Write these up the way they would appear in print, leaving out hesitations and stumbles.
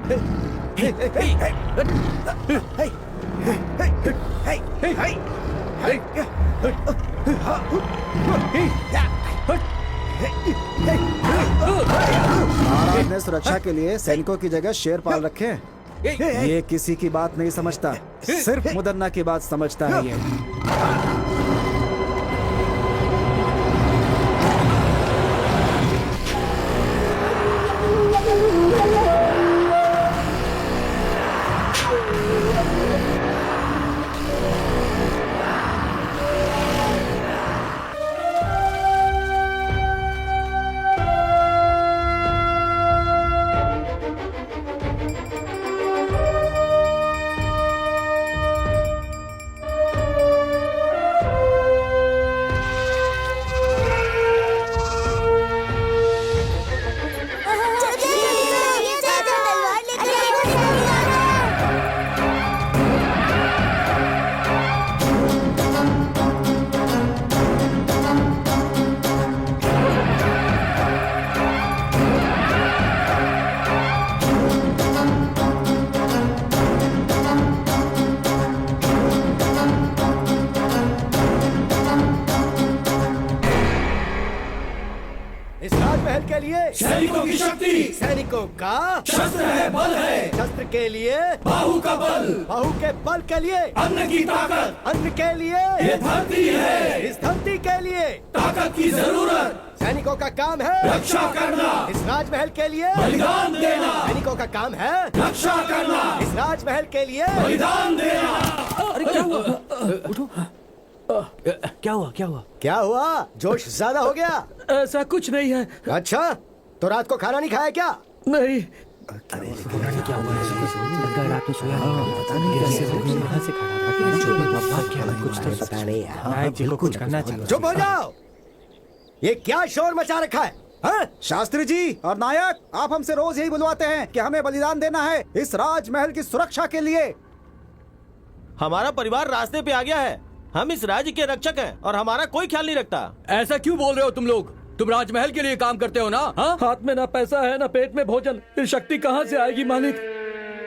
महाराज ने सुरक्षा के लिए सैनिकों की जगह शेर पाल रखे हैं। ये किसी की बात नहीं समझता, सिर्फ मुदन्ना की बात समझता है ये। इस राजमहल के लिए सैनिकों की शक्ति, सैनिकों का शस्त्र है, बल है, शस्त्र के लिए बाहु का बल, बाहु के बल के लिए अन्न की ताकत, अन्न के लिए ये धरती है, इस धरती के लिए ताकत की जरूरत, सैनिकों का काम है रक्षा करना, इस राजमहल के लिए बलिदान देना, सैनिकों का काम है रक्षा करना, इस राजमहल के लिए बलिदान देना। अरे क्या हुआ? उठो। क्या हुआ? क्या हुआ? क्या हुआ? जोश ज्यादा हो गया? ऐसा कुछ नहीं है। अच्छा, तो रात को खाना नहीं खाया क्या? नहीं। क्या हुआ? रात में सोया पता नहीं कहाँ से खड़ा कुछ तो पता नहीं है। नायक जी को कुछ करना चाहिए। चुप हो जाओ। ये क्या शोर मचा रखा है? हाँ? शास्त्री जी और नायक, आप हमसे रोज यही बुलवाते हैं कि हमें बलिदान देना है इस राजमहल की सुरक्षा के लिए। हमारा परिवार रास्ते पे आ गया है। हम इस राज्य के रक्षक हैं और हमारा कोई ख्याल नहीं रखता। ऐसा क्यों बोल रहे हो तुम लोग? तुम राजमहल के लिए काम करते हो ना? हाँ? हाथ में ना पैसा है ना पेट में भोजन, फिर शक्ति कहाँ से आएगी मालिक?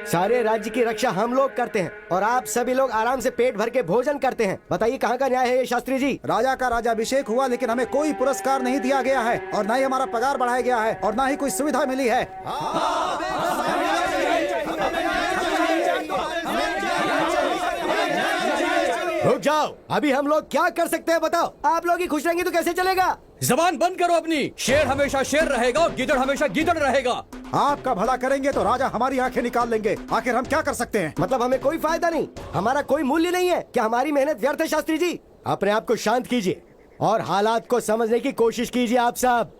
सारे राज्य की रक्षा हम लोग करते हैं और आप सभी लोग आराम से पेट भर के भोजन करते हैं। बताइए कहाँ का न्याय है ये शास्त्री जी? राजा का राजाभिषेक हुआ लेकिन हमें कोई पुरस्कार नहीं दिया गया है और न ही हमारा पगार बढ़ाया गया है और न ही कोई सुविधा मिली है। रुक जाओ, अभी हम लोग क्या कर सकते हैं बताओ? आप लोग ही खुश रहेंगे तो कैसे चलेगा? जबान बंद करो अपनी। शेर हमेशा शेर रहेगा और गीदड़ हमेशा गीदड़ रहेगा। आपका भला करेंगे तो राजा हमारी आंखें निकाल लेंगे। आखिर हम क्या कर सकते हैं? मतलब हमें कोई फायदा नहीं, हमारा कोई मूल्य नहीं है क्या? हमारी मेहनत व्यर्थ है? शास्त्री जी, अपने आप को शांत कीजिए और हालात को समझने की कोशिश कीजिए आप सब।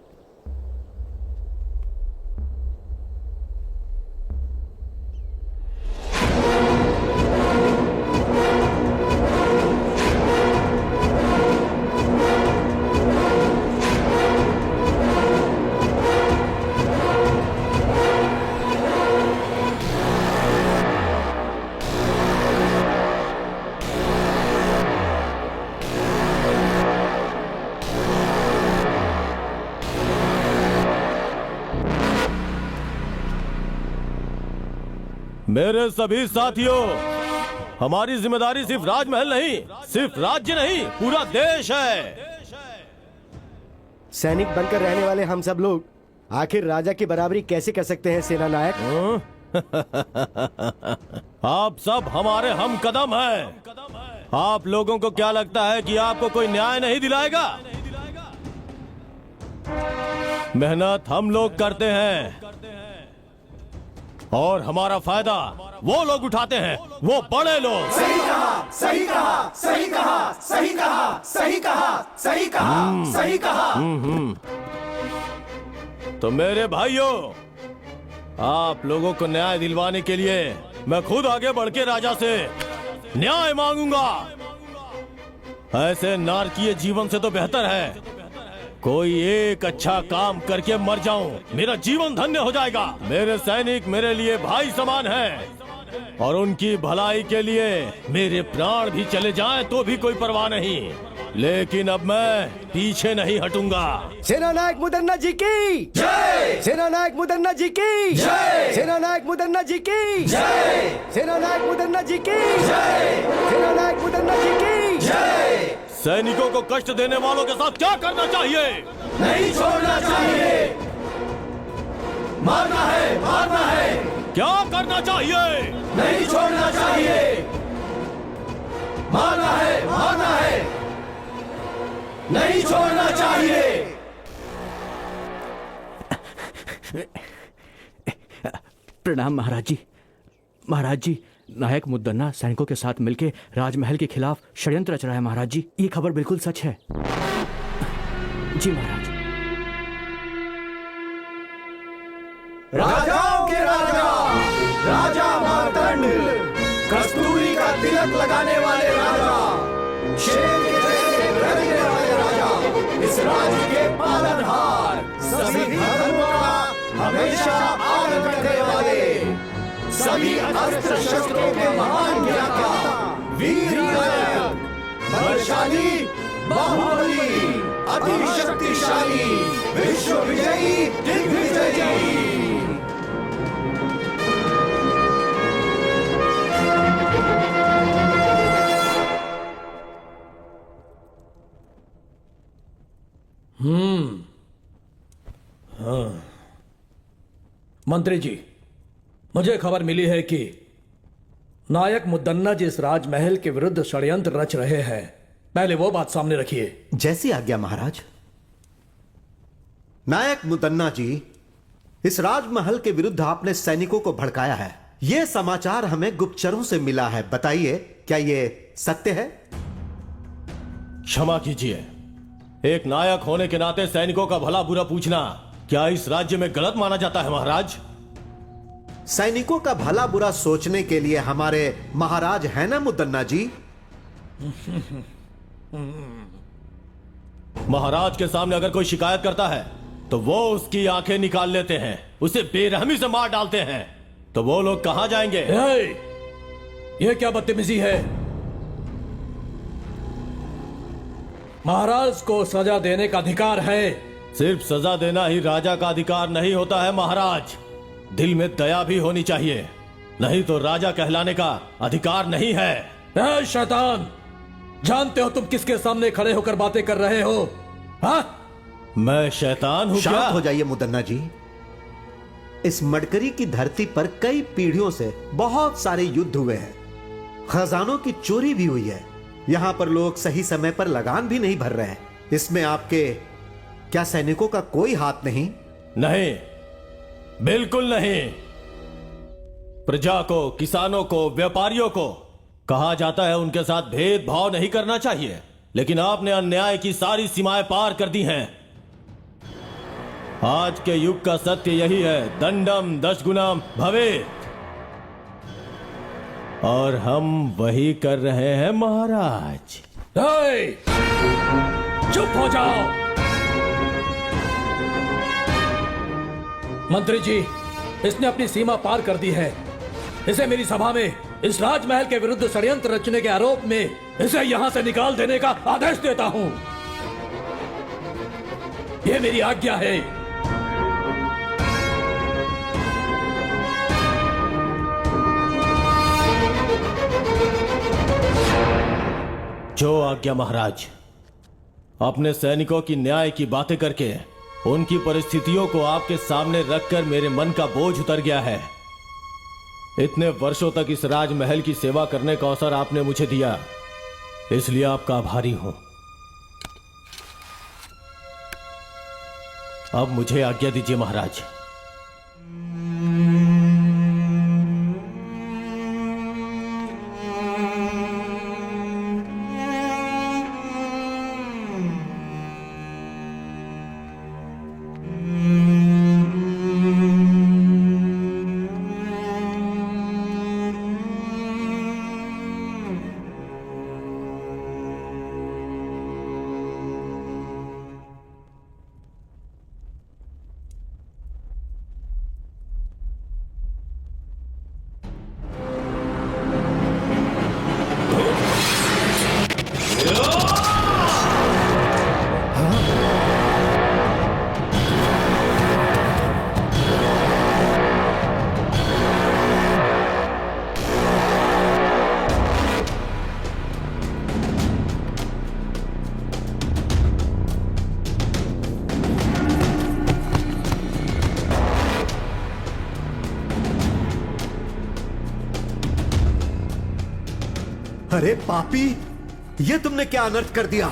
मेरे सभी साथियों, हमारी जिम्मेदारी सिर्फ राजमहल नहीं, सिर्फ राज्य नहीं, पूरा देश है। सैनिक बनकर रहने वाले हम सब लोग आखिर राजा की बराबरी कैसे कर सकते हैं सेना नायक? आप सब हमारे हम कदम हैं। आप लोगों को क्या लगता है कि आपको कोई न्याय नहीं दिलाएगा? मेहनत हम लोग करते हैं और हमारा फायदा वो लोग उठाते हैं, वो बड़े लोग। सही कहा, सही कहा, सही कहा, सही कहा, सही कहा, सही कहा, सही कहा। तो मेरे भाइयों, आप लोगों को न्याय दिलवाने के लिए मैं खुद आगे बढ़ के राजा से न्याय मांगूंगा। ऐसे नारकीय जीवन से तो बेहतर है कोई एक अच्छा काम करके मर जाऊं, मेरा जीवन धन्य हो जाएगा। मेरे सैनिक मेरे लिए भाई समान हैं और उनकी भलाई के लिए मेरे प्राण भी चले जाएं तो भी कोई परवाह नहीं। लेकिन अब मैं पीछे नहीं हटूंगा। सेनानायक मुदन्ना जी की जय, सेनानायक मुदन्ना जी की जय, सेनानायक मुदन्ना जी की जय, सेनानायक मुदन्ना जी की जय, सेनानायक मुदन्ना जी की जय। सैनिकों को कष्ट देने वालों के साथ क्या करना चाहिए? नहीं छोड़ना चाहिए, मारना है, मारना है। क्या करना चाहिए? नहीं छोड़ना चाहिए, मारना है, मारना है। नहीं छोड़ना चाहिए। प्रणाम महाराज जी। महाराज जी, नायक मुद्दन्ना सैनिकों के साथ मिलकर राजमहल के खिलाफ षड्यंत्र रच रहा है महाराज जी। ये खबर बिल्कुल सच है। जी महाराज। राजाओं के राजा, राजा मार्तंड, कस्तूरी का तिलक लगाने वाले राजा, शेर के जैसे गरजने वाले राजा, इस राज्य के पालनहार, सभी धर्मों का हमेशा पालन करने वाले, सभी अस्त्र शस्त्रों के महान ज्ञाता, वीर नायक, बलशाली, बाहुबली, अति शक्तिशाली, विश्व विजयी, दिग्विजयी। मंत्री जी, मुझे खबर मिली है कि नायक मुद्दन्ना जी इस राजमहल के विरुद्ध षड्यंत्र रच रहे हैं। पहले वो बात सामने रखिए। जैसी आज्ञा महाराज। नायक मुदन्ना जी, इस राजमहल के विरुद्ध आपने सैनिकों को भड़काया है। यह समाचार हमें गुप्तचरों से मिला है। बताइए, क्या यह सत्य है? क्षमा कीजिए, एक नायक होने के नाते सैनिकों का भला बुरा पूछना क्या इस राज्य में गलत माना जाता है महाराज? सैनिकों का भला बुरा सोचने के लिए हमारे महाराज है ना मुदन्ना जी। महाराज के सामने अगर कोई शिकायत करता है तो वो उसकी आंखें निकाल लेते हैं, उसे बेरहमी से मार डालते हैं। तो वो लोग कहां जाएंगे? ये क्या बदतमीजी है? महाराज को सजा देने का अधिकार है। सिर्फ सजा देना ही राजा का अधिकार नहीं होता है महाराज, दिल में दया भी होनी चाहिए, नहीं तो राजा कहलाने का अधिकार नहीं है। ए शैतान, जानते हो तुम किसके सामने खड़े होकर बातें कर रहे हो? हाँ? मैं शैतान हूं क्या? शांत हो जाइए मुदन्ना जी। इस मडकरी की धरती पर कई पीढ़ियों से बहुत सारे युद्ध हुए हैं, खजानों की चोरी भी हुई है, यहां पर लोग सही समय पर लगान भी नहीं भर रहे हैं। इसमें आपके क्या सैनिकों का कोई हाथ नहीं? नहीं, बिल्कुल नहीं। प्रजा को, किसानों को, व्यापारियों को कहा जाता है उनके साथ भेदभाव नहीं करना चाहिए, लेकिन आपने अन्याय की सारी सीमाएं पार कर दी हैं। आज के युग का सत्य यही है, दंडम दशगुणम भवेत्, और हम वही कर रहे हैं महाराज। चुप हो जाओ। मंत्री जी, इसने अपनी सीमा पार कर दी है। इसे मेरी सभा में इस राजमहल के विरुद्ध षड्यंत्र रचने के आरोप में इसे यहां से निकाल देने का आदेश देता हूं। यह मेरी आज्ञा है। जो आज्ञा महाराज। अपने सैनिकों की न्याय की बातें करके उनकी परिस्थितियों को आपके सामने रखकर मेरे मन का बोझ उतर गया है। इतने वर्षों तक इस राजमहल की सेवा करने का अवसर आपने मुझे दिया, इसलिए आपका आभारी हूं। अब मुझे आज्ञा दीजिए महाराज। अरे पापी, ये तुमने क्या अनर्थ कर दिया।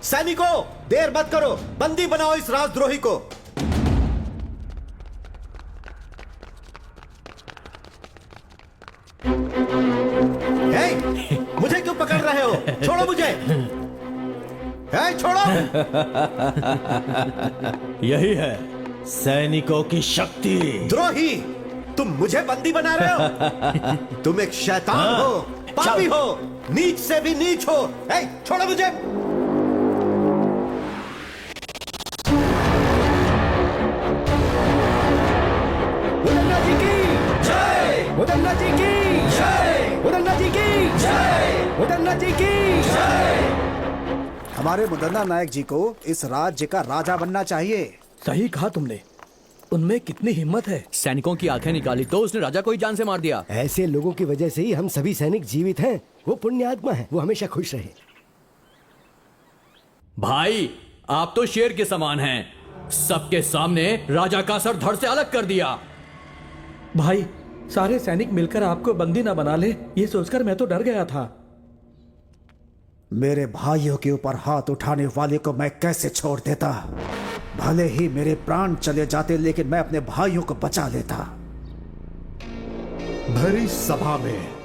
सैनिकों, देर मत करो, बंदी बनाओ इस राजद्रोही को। मुझे क्यों पकड़ रहे हो? छोड़ो मुझे। छोड़ो। यही है सैनिकों की शक्ति। द्रोही, तुम मुझे बंदी बना रहे हो? तुम एक शैतान हो, पापी हो, नीच से भी नीच हो। छोड़ो मुझे। मुदन्ना जी की जय, मुदन्ना जी की जय, मुदन्ना जी की जय, मुदन्ना जी की जय। हमारे मुदन्ना नायक जी को इस राज्य का राजा बनना चाहिए। सही कहा तुमने, उनमें कितनी हिम्मत है। सैनिकों की आंखें निकाली तो उसने राजा को ही जान से मार दिया। ऐसे लोगों की वजह से ही हम सभी सैनिक जीवित हैं। वो पुण्यात्मा है, वो हमेशा खुश रहे। भाई, आप तो शेर के समान हैं। सबके सामने राजा का सर धड़ से अलग कर दिया। भाई, सारे सैनिक मिलकर आपको बंदी ना बना ले, ये सोचकर मैं तो डर गया था। मेरे भाइयों के ऊपर हाथ उठाने वाले को मैं कैसे छोड़ देता। भले ही मेरे प्राण चले जाते, लेकिन मैं अपने भाइयों को बचा लेता। भरी सभा में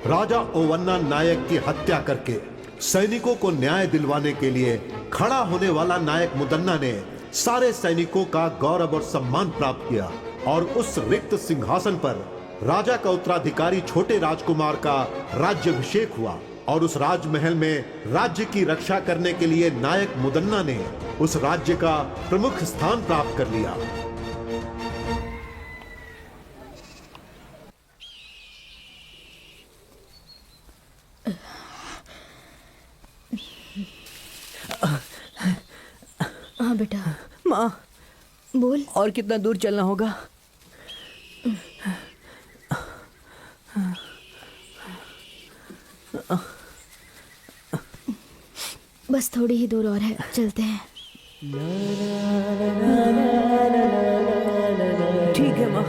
राजा ओवन्ना नायक की हत्या करके सैनिकों को न्याय दिलवाने के लिए खड़ा होने वाला नायक मुदन्ना ने सारे सैनिकों का गौरव और सम्मान प्राप्त किया और उस रिक्त सिंहासन पर राजा का उत्तराधिकारी छोटे राजकुमार का राज्याभिषेक हुआ और उस राजमहल में राज्य की रक्षा करने के लिए नायक मुदन्ना ने उस राज्य का प्रमुख स्थान प्राप्त कर लिया। हाँ बेटा। माँ, बोल। और कितना दूर चलना होगा? बस थोड़ी ही दूर और है, चलते हैं। ठीक है माँ।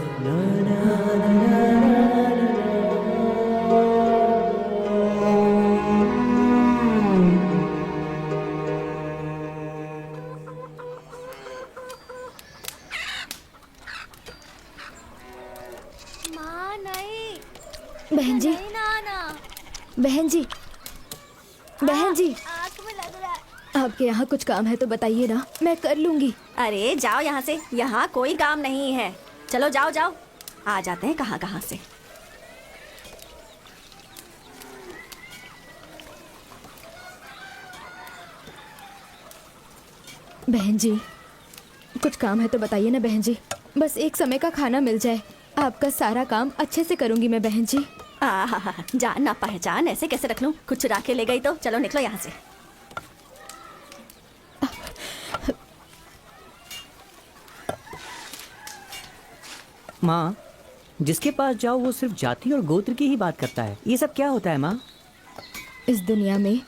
माँ नहीं। बहन जी, बहन जी, बहन जी, आँख में लग रहा है। आपके यहाँ कुछ काम है तो बताइए ना, मैं कर लूंगी। अरे जाओ यहाँ से, यहाँ कोई काम नहीं है। चलो जाओ जाओ, आ जाते हैं कहाँ कहाँ से। बहन जी, कुछ काम है तो बताइए ना बहन जी। बस एक समय का खाना मिल जाए, आपका सारा काम अच्छे से करूंगी मैं बहन जी। जान ना पहचान ऐसे कैसे रख लूं? कुछ चुरा के ले गई तो चलो निकलो यहाँ से। माँ, जिसके पास जाओ वो सिर्फ जाति और गोत्र की ही बात करता है। ये सब क्या होता है माँ? इस दुनिया में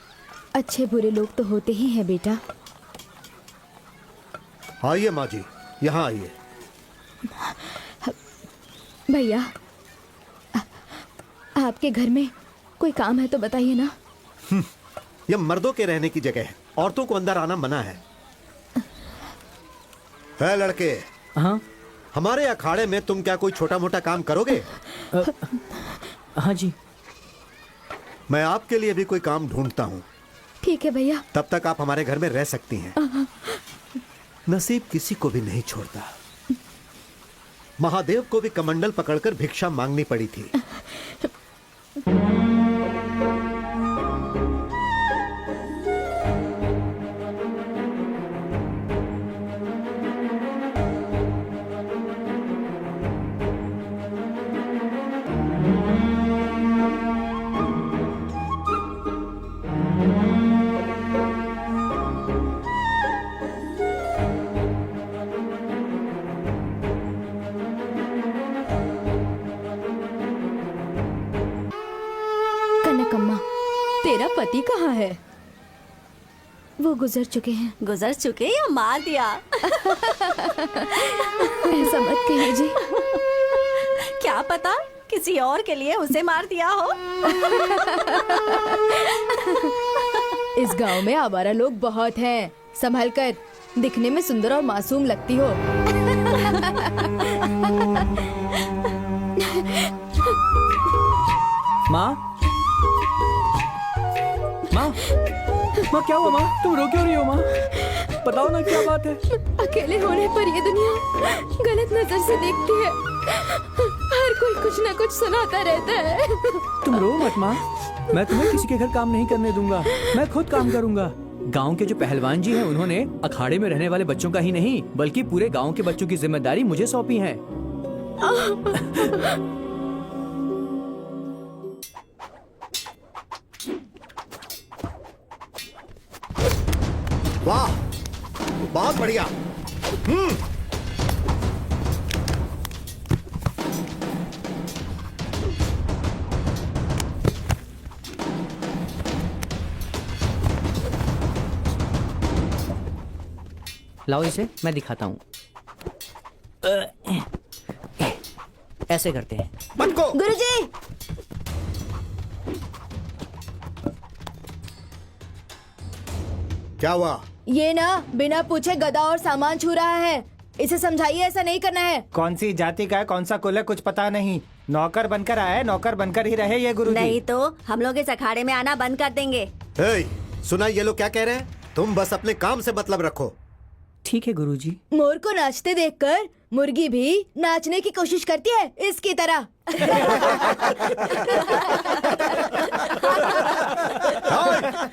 अच्छे बुरे लोग तो होते ही हैं बेटा। आइए माँ जी, यहाँ आइए। भैया, आपके घर में कोई काम है तो बताइए ना। यह मर्दों के रहने की जगह है, औरतों को अंदर आना मना है। लड़के, हाँ हमारे अखाड़े में तुम क्या कोई छोटा मोटा काम करोगे? हाँ जी। मैं आपके लिए भी कोई काम ढूंढता हूँ। ठीक है भैया। तब तक आप हमारे घर में रह सकती हैं। नसीब किसी को भी नहीं छोड़ता। महादेव को भी कमंडल पकड़कर भिक्षा मांगनी पड़ी थी। कनकम्मा, तेरा पति कहाँ है? वो गुजर चुके हैं। गुजर चुके या मार दिया? ऐसा मत कहिए जी। क्या पता, किसी और के लिए उसे मार दिया हो। इस गांव में आवारा लोग बहुत हैं। संभल कर, दिखने में सुंदर और मासूम लगती हो। माँ, माँ, माँ क्या हुआ माँ? तुम रो क्यों रही हो माँ? बताओ ना क्या बात है? अकेले होने पर ये दुनिया गलत नजर से देखती है। हर कोई कुछ ना कुछ सुनाता रहता है। तुम रो मत माँ, मैं तुम्हें किसी के घर काम नहीं करने दूंगा। मैं खुद काम करूंगा। गांव के जो पहलवान जी हैं, उन्होंने अखाड़े में रहने वाले बच्चों का ही नहीं बल्कि पूरे गांव के बच्चों की जिम्मेदारी मुझे सौंपी है। वाह, बहुत बढ़िया। लाओ इसे, मैं दिखाता हूँ। ऐसे करते हैं। मत को। गुरुजी, क्या हुआ? ये ना बिना पूछे गधा और सामान छू रहा है। इसे समझाइए ऐसा नहीं करना है। कौन सी जाति का है, कौन सा कुल है, कुछ पता नहीं। नौकर बनकर आया है, नौकर बनकर ही रहे ये गुरुजी। नहीं तो हम लोग इस अखाड़े में आना बंद कर देंगे। हे, सुना ये लोग क्या कह रहे हैं? तुम बस अपने काम से मतलब रखो। ठीक है गुरुजी। मोर को नाचते देखकर मुर्गी भी नाचने की कोशिश करती है, इसकी तरह।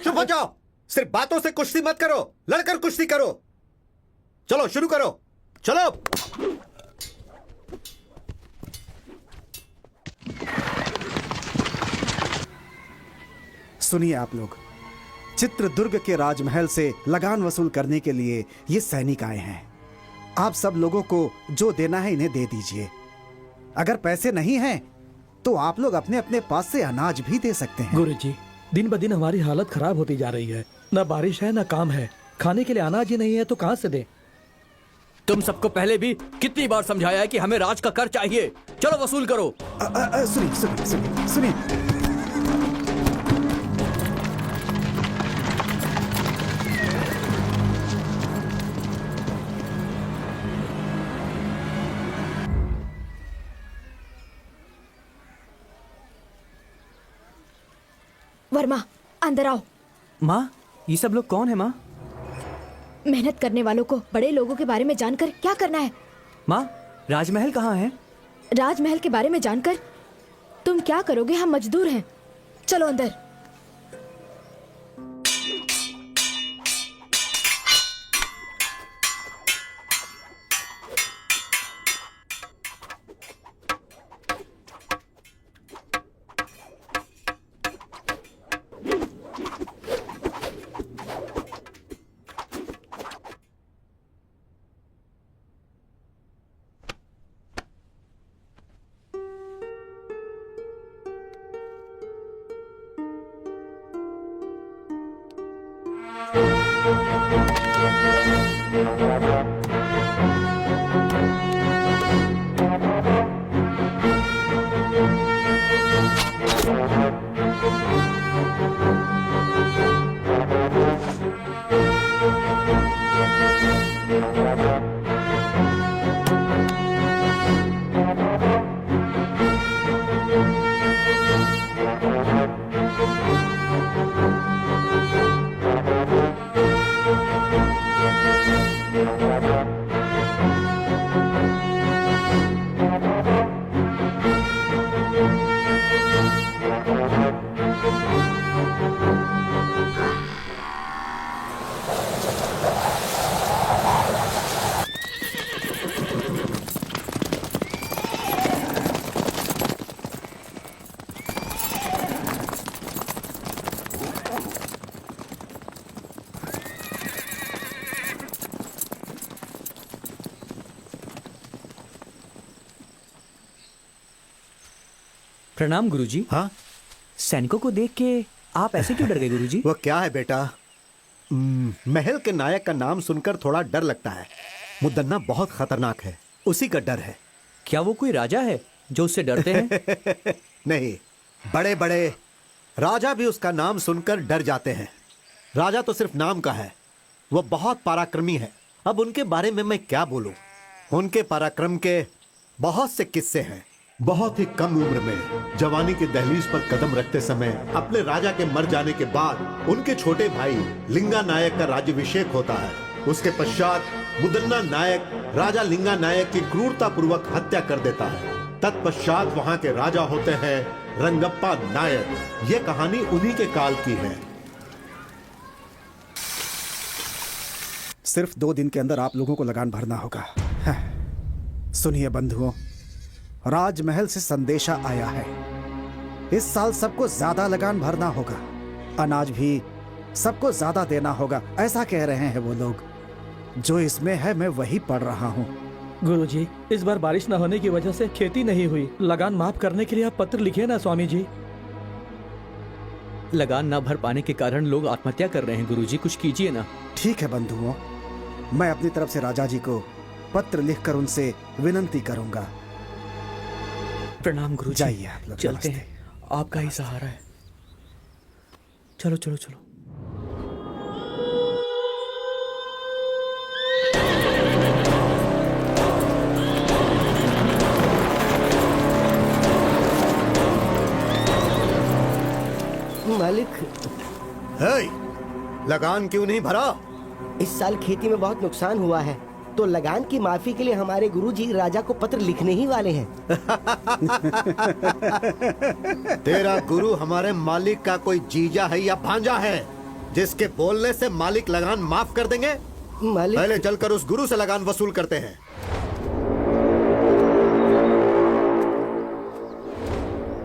चुप हो जाओ। सिर्फ बातों से कुश्ती मत करो, लड़कर कुश्ती करो। चलो शुरू करो, चलो। सुनिए आप लोग, चित्रदुर्ग के राजमहल से लगान वसूल करने के लिए ये सैनिक आए हैं। आप सब लोगों को जो देना है इन्हें दे दीजिए। अगर पैसे नहीं हैं तो आप लोग अपने अपने पास से अनाज भी दे सकते हैं। गुरुजी, दिन ब दिन हमारी हालत खराब होती जा रही है। न बारिश है न काम है, खाने के लिए अनाज ही नहीं है तो कहाँ से दें? तुम सबको पहले भी कितनी बार समझाया है कि हमें राज का कर चाहिए। चलो वसूल करो। सुनिए सुनिए सुनिए सुनिए। वर्मा, अंदर आओ। माँ, ये सब लोग कौन है माँ? मेहनत करने वालों को बड़े लोगों के बारे में जानकर क्या करना है? माँ, राजमहल कहाँ है? राजमहल के बारे में जानकर तुम क्या करोगे? हम मजदूर हैं। चलो अंदर। प्रणाम गुरुजी। हाँ, सैनिकों को देख के आप ऐसे क्यों डर गए गुरुजी? वो क्या है बेटा, महल के नायक का नाम सुनकर थोड़ा डर लगता है। मुदन्ना बहुत खतरनाक है, उसी का डर है। क्या वो कोई राजा है जो उससे डरते हैं? नहीं, बड़े बड़े राजा भी उसका नाम सुनकर डर जाते हैं। राजा तो सिर्फ नाम का है, वो बहुत पराक्रमी है। अब उनके बारे में मैं क्या बोलूं? उनके पराक्रम के बहुत से किस्से हैं। बहुत ही कम उम्र में जवानी की दहलीज पर कदम रखते समय अपने राजा के मर जाने के बाद उनके छोटे भाई लिंगा नायक का राज्याभिषेक होता है। उसके पश्चात मुदन्ना नायक राजा लिंगा नायक की क्रूरता पूर्वक हत्या कर देता है। तत्पश्चात वहां के राजा होते हैं रंगप्पा नायक। ये कहानी उन्हीं के काल की है। सिर्फ 2 दिन के अंदर आप लोगों को लगान भरना होगा। सुनिए बंधुओं, राजमहल से संदेशा आया है। इस साल सबको ज्यादा लगान भरना होगा, अनाज भी सबको ज्यादा देना होगा। ऐसा कह रहे हैं वो लोग। जो इसमें है मैं वही पढ़ रहा हूँ। गुरुजी, इस बार बारिश न होने की वजह से खेती नहीं हुई। लगान माफ करने के लिए आप पत्र लिखे ना स्वामी जी। लगान ना भर पाने के कारण लोग आत्महत्या कर रहे हैं गुरुजी, कुछ कीजिए ना। ठीक है बंधुओं, मैं अपनी तरफ से राजा जी को पत्र लिखकर उनसे विनंती करूंगा। प्रणाम गुरुजी। जाइए आप लोग। चलते नमस्ते। हैं, आपका ही सहारा है। चलो चलो चलो। मालिक, लगान क्यों नहीं भरा? इस साल खेती में बहुत नुकसान हुआ है, तो लगान की माफी के लिए हमारे गुरुजी राजा को पत्र लिखने ही वाले हैं। तेरा गुरु हमारे मालिक का कोई जीजा है या भांजा है जिसके बोलने से मालिक लगान माफ कर देंगे? मालिक, पहले चलकर उस गुरु से लगान वसूल करते हैं।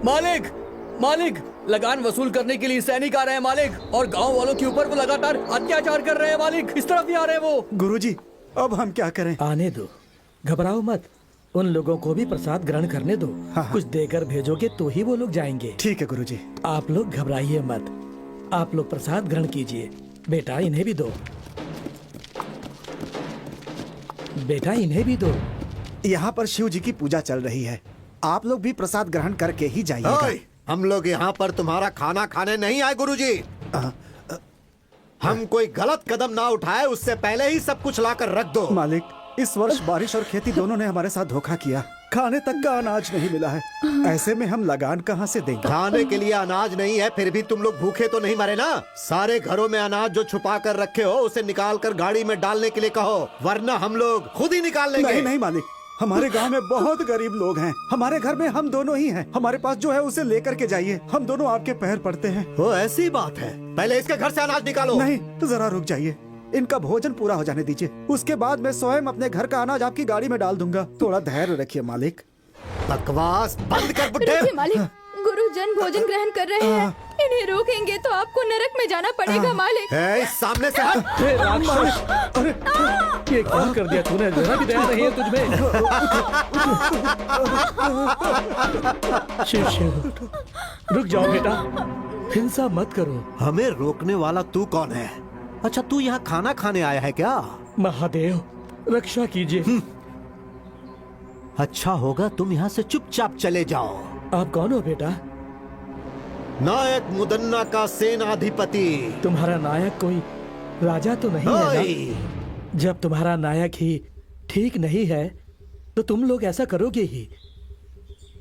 मालिक, मालिक, लगान वसूल करने के लिए सैनिक आ रहे हैं मालिक, और गांव वालों के ऊपर वो लगातार अत्याचार कर रहे हैं मालिक। इस तरफ ही आ रहे हैं वो। गुरुजी, अब हम क्या करें? आने दो, घबराओ मत। उन लोगों को भी प्रसाद ग्रहण करने दो। हाँ। कुछ देकर भेजोगे तो ही वो लोग जाएंगे। ठीक है गुरुजी। आप लोग घबराइए मत, आप लोग प्रसाद ग्रहण कीजिए। बेटा इन्हें भी दो, बेटा इन्हें भी दो। यहाँ पर शिव जी की पूजा चल रही है, आप लोग भी प्रसाद ग्रहण करके ही जाइएगा। ओए, हम लोग यहाँ पर तुम्हारा खाना खाने नहीं आए गुरुजी। हम कोई गलत कदम ना उठाए उससे पहले ही सब कुछ लाकर रख दो। मालिक, इस वर्ष बारिश और खेती दोनों ने हमारे साथ धोखा किया। खाने तक का अनाज नहीं मिला है। ऐसे में हम लगान कहाँ से देंगे? खाने के लिए अनाज नहीं है, फिर भी तुम लोग भूखे तो नहीं मरे ना। सारे घरों में अनाज जो छुपा कर रखे हो उसे निकाल कर गाड़ी में डालने के लिए कहो, वरना हम लोग खुद ही निकाल लेंगे। नहीं नहीं मालिक, हमारे गांव में बहुत गरीब लोग हैं। हमारे घर में हम दोनों ही हैं। हमारे पास जो है उसे लेकर के जाइए। हम दोनों आपके पैर पड़ते हैं। वो ऐसी बात है, पहले इसके घर से अनाज निकालो। नहीं, जरा रुक जाइए, इनका भोजन पूरा हो जाने दीजिए। उसके बाद मैं स्वयं अपने घर का अनाज आपकी गाड़ी में डाल दूंगा। थोड़ा धैर्य रखिए मालिक। बकवास बंद कर बुड्ढे। रुकिए मालिक, गुरुजन भोजन ग्रहण कर रहे हैं। इन्हें रोकेंगे तो आपको नरक में जाना पड़ेगा मालिक। ए, सामने से हट। हे राक्षस, ये क्या कर दिया तूने? जरा भी दया नहीं है तुझमें। शिव शिव, रुक जाओ बेटा, हिंसा मत करो। हमें रोकने वाला तू कौन है? अच्छा, तू यहाँ खाना खाने आया है क्या? महादेव, रक्षा कीजिए। अच्छा होगा तुम यहाँ से चुपचाप चले जाओ। आप कौन हो बेटा? नायक मुदन्ना का सेनाधिपति। तुम्हारा नायक कोई राजा तो नहीं है ओए! ना? जब तुम्हारा नायक ही ठीक नहीं है तो तुम लोग ऐसा करोगे ही।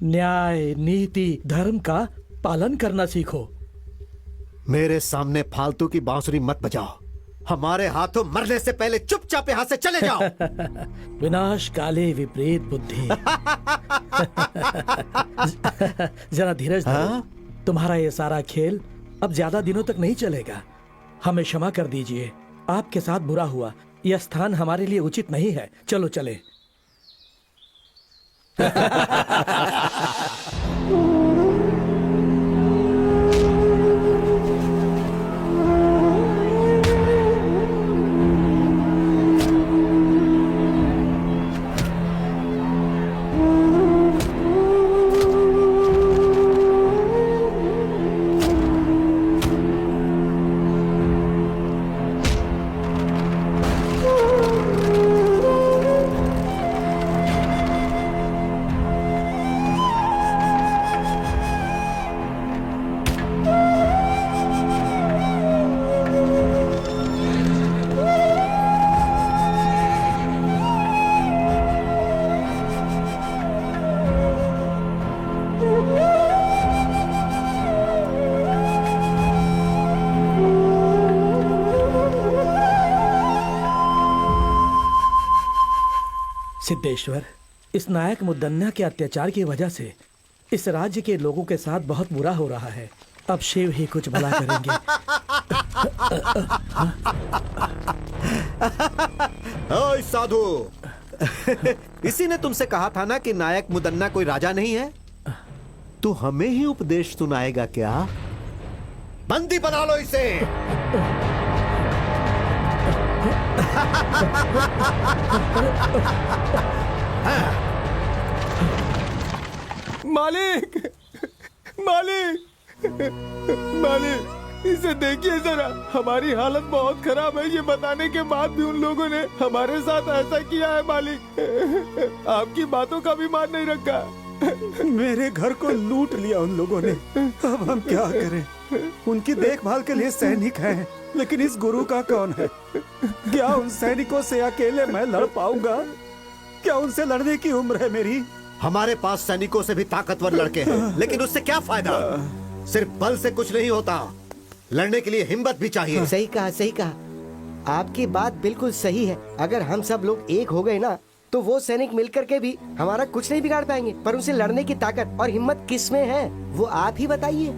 न्याय, नीति, धर्म का पालन करना सीखो। मेरे सामने फालतू की बांसुरी मत बजाओ। हमारे हाथों मरने से पहले चुपचाप यहाँ से चले जाओ। विनाश काले विपरीत बुद्धि। जरा धीरज धरो। तुम्हारा ये सारा खेल अब ज्यादा दिनों तक नहीं चलेगा। हमें क्षमा कर दीजिए, आपके साथ बुरा हुआ। यह स्थान हमारे लिए उचित नहीं है। चलो चले। सिद्धेश्वर, इस नायक मुद्दन्ना के अत्याचार की वजह से इस राज्य के लोगों के साथ बहुत बुरा हो रहा है। अब शिव ही कुछ भला करेंगे। ओए साधु, इसी ने तुमसे कहा था ना कि नायक मुदन्ना कोई राजा नहीं है। तू हमें ही उपदेश सुनाएगा क्या? बंदी बना लो इसे। मालिक, मालिक, मालिक, इसे देखिए जरा, हमारी हालत बहुत खराब है। ये बताने के बाद भी उन लोगों ने हमारे साथ ऐसा किया है। मालिक, आपकी बातों का भी मान नहीं रखा। मेरे घर को लूट लिया उन लोगों ने। अब हम क्या करें? उनकी देखभाल के लिए सैनिक हैं, लेकिन इस गुरु का कौन है? क्या उन सैनिकों से अकेले मैं लड़ पाऊंगा? क्या उनसे लड़ने की उम्र है मेरी? हमारे पास सैनिकों से भी ताकतवर लड़के हैं, लेकिन उससे क्या फायदा? सिर्फ बल से कुछ नहीं होता, लड़ने के लिए हिम्मत भी चाहिए। सही कहा, सही कहा। आपकी बात बिल्कुल सही है। अगर हम सब लोग एक हो गए ना, तो वो सैनिक मिलकर के भी हमारा कुछ नहीं बिगाड़ पाएंगे। पर उनसे लड़ने की ताकत और हिम्मत किस में है, वो आप ही बताइए।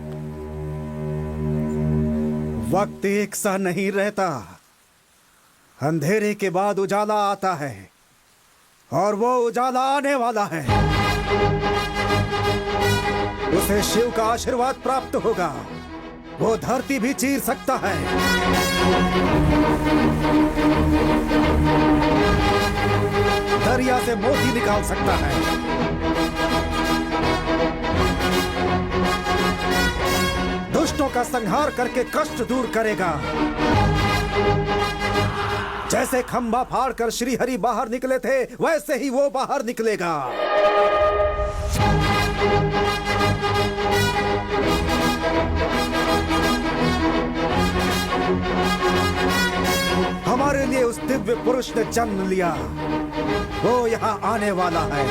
वक्त एक सा नहीं रहता। अंधेरे के बाद उजाला आता है, और वो उजाला आने वाला है। उसे शिव का आशीर्वाद प्राप्त होगा। वो धरती भी चीर सकता है। दरिया से मोती निकाल सकता है। दुष्टों का संहार करके कष्ट दूर करेगा। जैसे खंभा फाड़कर श्री हरि बाहर निकले थे, वैसे ही वो बाहर निकलेगा। हमारे लिए उस दिव्य पुरुष ने जन्म लिया। वो यहाँ आने वाला है।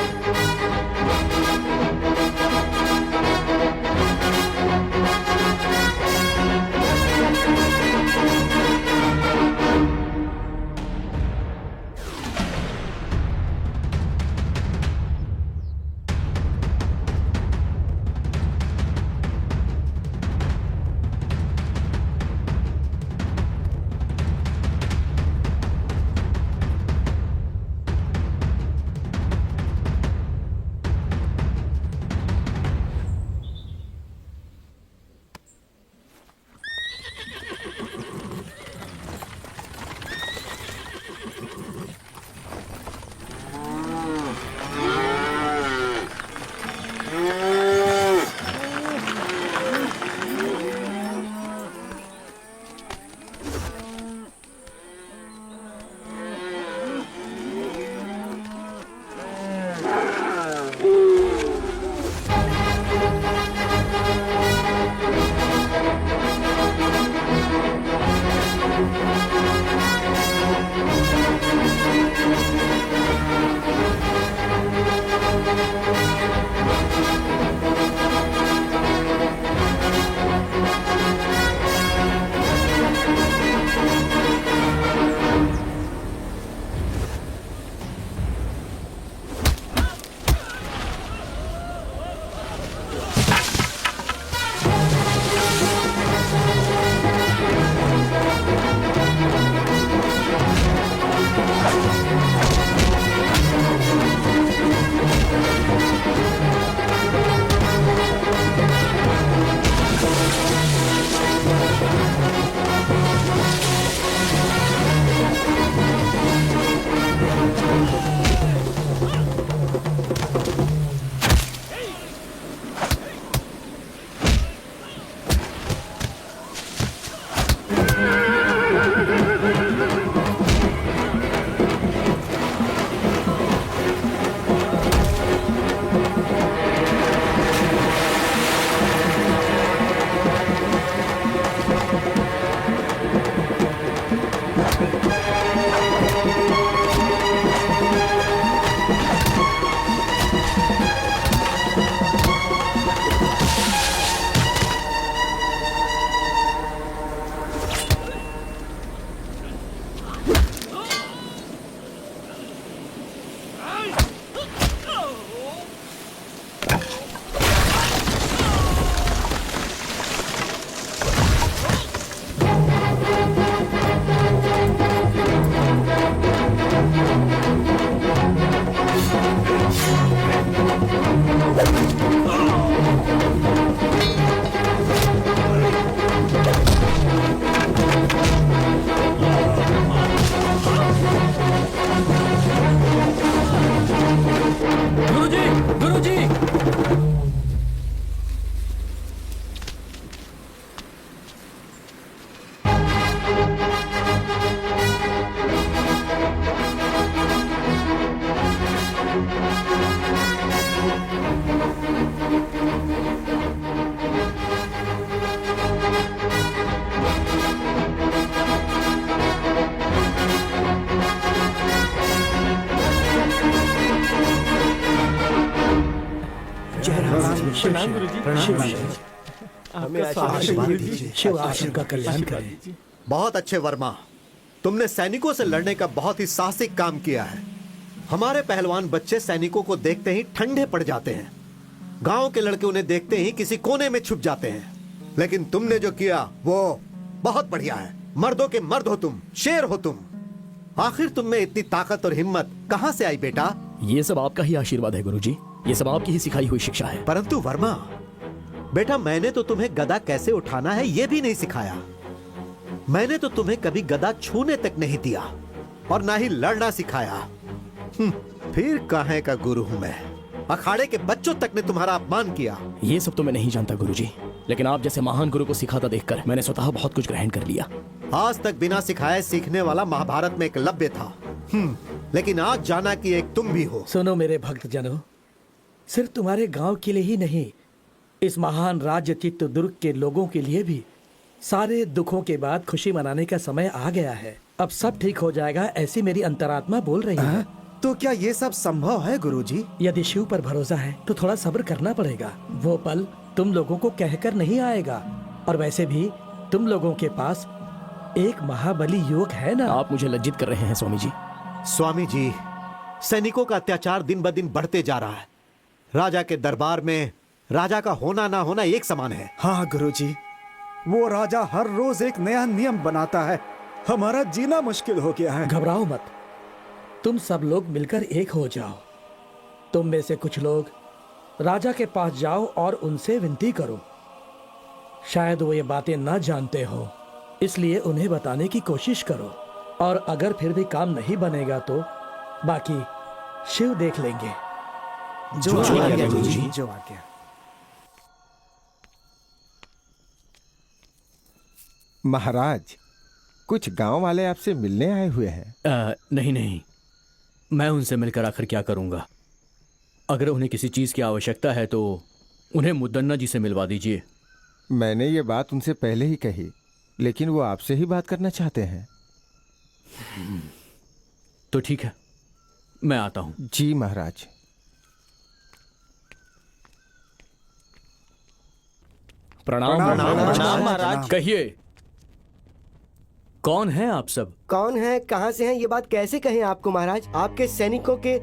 गुरुजी, गुरुजी! शिव आश्रम का कल्याण करे। बहुत अच्छे वर्मा, तुमने सैनिकों से लड़ने का बहुत ही साहसिक काम किया है। हमारे पहलवान बच्चे सैनिकों को देखते ही ठंडे पड़ जाते हैं। गांव के लड़के उन्हें देखते ही किसी कोने में छुप जाते हैं। लेकिन तुमने जो किया वो बहुत बढ़िया है। मर्दों के मर्द हो तुम, शेर हो तुम। आखिर तुम में इतनी ताकत और हिम्मत कहां से आई बेटा? ये सब आपका ही आशीर्वाद है गुरुजी। ये सब आपकी ही सिखाई हुई शिक्षा है। परंतु वर्मा बेटा, मैंने तो तुम्हें गदा कैसे उठाना है ये भी नहीं सिखाया। मैंने तो तुम्हें कभी गदा छूने तक नहीं दिया और ना ही लड़ना सिखाया। फिर काहे का गुरु हूं मैं? अखाड़े के बच्चों तक ने तुम्हारा अपमान किया। ये सब तो मैं नहीं जानता गुरुजी, लेकिन आप जैसे महान गुरु को सिखाता देखकर मैंने स्वतः बहुत कुछ ग्रहण कर लिया। आज तक बिना सिखाए सीखने वाला महाभारत में एकलव्य था, लेकिन आज जाना कि एक तुम भी हो। सुनो मेरे भक्त जनों, सिर्फ तुम्हारे गांव के लिए ही नहीं, इस महान राज्य चित्रदुर्ग के लोगों के लिए भी सारे दुखों के बाद खुशी मनाने का समय आ गया है। अब सब ठीक हो जाएगा, ऐसी मेरी अंतरात्मा बोल रही है। तो क्या ये सब संभव है गुरुजी? यदि शिव पर भरोसा है तो थोड़ा सब्र करना पड़ेगा। वो पल तुम लोगों को कहकर नहीं आएगा। और वैसे भी तुम लोगों के पास एक महाबली युवक है ना। आप मुझे लज्जित कर रहे हैं स्वामी जी। स्वामी जी, सैनिकों का अत्याचार दिन ब दिन बढ़ते जा रहा है। राजा के दरबार में राजा का होना ना होना एक समान है। हाँ गुरुजी, वो राजा हर रोज एक नया नियम बनाता है। हमारा जीना मुश्किल हो गया है। घबराओ मत, तुम सब लोग मिलकर एक हो जाओ। तुम में से कुछ लोग राजा के पास जाओ और उनसे विनती करो। शायद वो ये बातें ना जानते हो, इसलिए उन्हें बताने की कोशिश करो। और अगर फिर भी काम नहीं बनेगा तो बाकी शिव देख लेंगे। जो आज्ञा गुरुजी, जो आज्ञा। महाराज, कुछ गांव वाले आपसे मिलने आए हुए हैं। नहीं नहीं, मैं उनसे मिलकर आखिर क्या करूंगा। अगर उन्हें किसी चीज की आवश्यकता है तो उन्हें मुद्दन्ना जी से मिलवा दीजिए। मैंने ये बात उनसे पहले ही कही, लेकिन वो आपसे ही बात करना चाहते हैं। तो ठीक है, मैं आता हूं। जी महाराज। प्रणाम प्रणाम महाराज। कहिए, कौन है आप सब? कौन है, कहाँ से हैं, ये बात कैसे कहें आपको महाराज। आपके सैनिकों के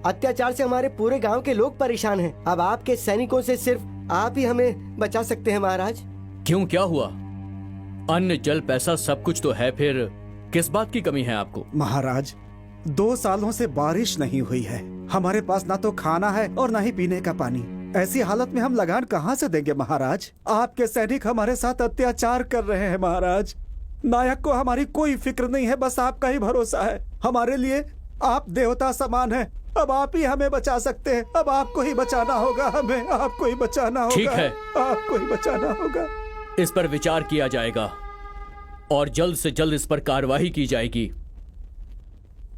अत्याचार से हमारे पूरे गांव के लोग परेशान हैं। अब आपके सैनिकों से सिर्फ आप ही हमें बचा सकते हैं महाराज। क्यों, क्या हुआ? अन्न जल पैसा सब कुछ तो है, फिर किस बात की कमी है आपको? महाराज, 2 सालों से बारिश नहीं हुई है। हमारे पास ना तो खाना है और ना ही पीने का पानी। ऐसी हालत में हम लगान कहाँ से देंगे महाराज? आपके सैनिक हमारे साथ अत्याचार कर रहे हैं महाराज। नायक को हमारी कोई फिक्र नहीं है, बस आपका ही भरोसा है। हमारे लिए आप देवता समान हैं। अब आप ही हमें बचा सकते हैं। अब आपको ही बचाना होगा, हमें आपको ही बचाना होगा। ठीक है, आपको ही बचाना होगा। इस पर विचार किया जाएगा और जल्द से जल्द इस पर कार्रवाई की जाएगी।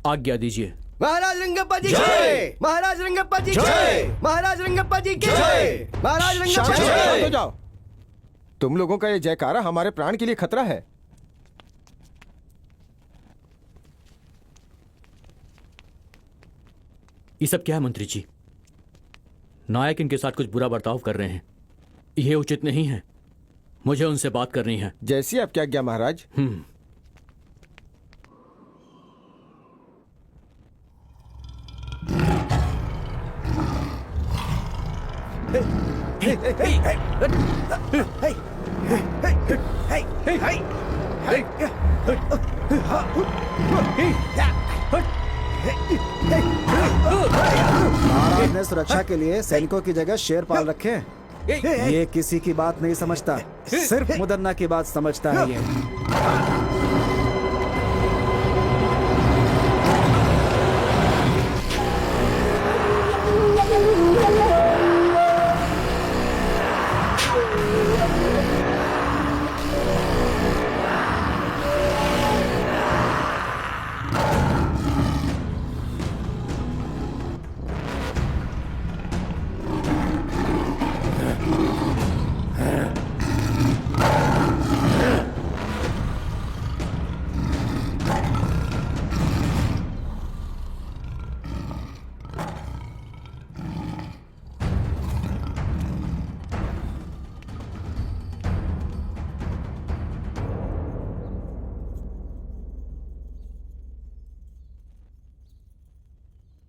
आज्ञा दीजिए। महाराज रंगप्पा जी जय। महाराज रंगप्पा जी जय। महाराज रंगप्पा जी जय। महाराज रंगप्पा जी शांत हो जाओ। तुम लोगों का ये जयकारा हमारे प्राण के लिए खतरा है। ये सब क्या है मंत्री जी? नायक इनके साथ कुछ बुरा बर्ताव कर रहे हैं, यह उचित नहीं है। मुझे उनसे बात करनी है। जैसी आपकी आज्ञा महाराज। महाराज ने सुरक्षा के लिए सैनिकों की जगह शेर पाल रखे हैं। ये किसी की बात नहीं समझता, सिर्फ मुदन्ना की बात समझता है ये।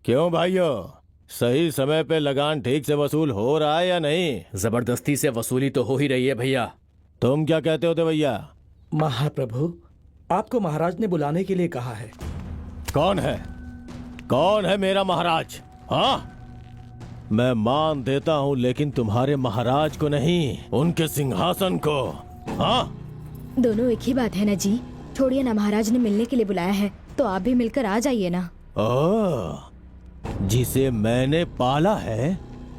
क्यों भाइयों, सही समय पे लगान ठीक से वसूल हो रहा है या नहीं? जबरदस्ती से वसूली तो हो ही रही है भैया। तुम क्या कहते होते भैया? महाप्रभु, आपको महाराज ने बुलाने के लिए कहा है। कौन है? कौन है मेरा महाराज? हाँ, मैं मान देता हूँ, लेकिन तुम्हारे महाराज को नहीं, उनके सिंहासन को। हाँ, दोनों एक ही बात है ना जी। छोड़िए ना, महाराज ने मिलने के लिए बुलाया है तो आप भी मिलकर आ जाइए ना। ओह, जिसे मैंने पाला है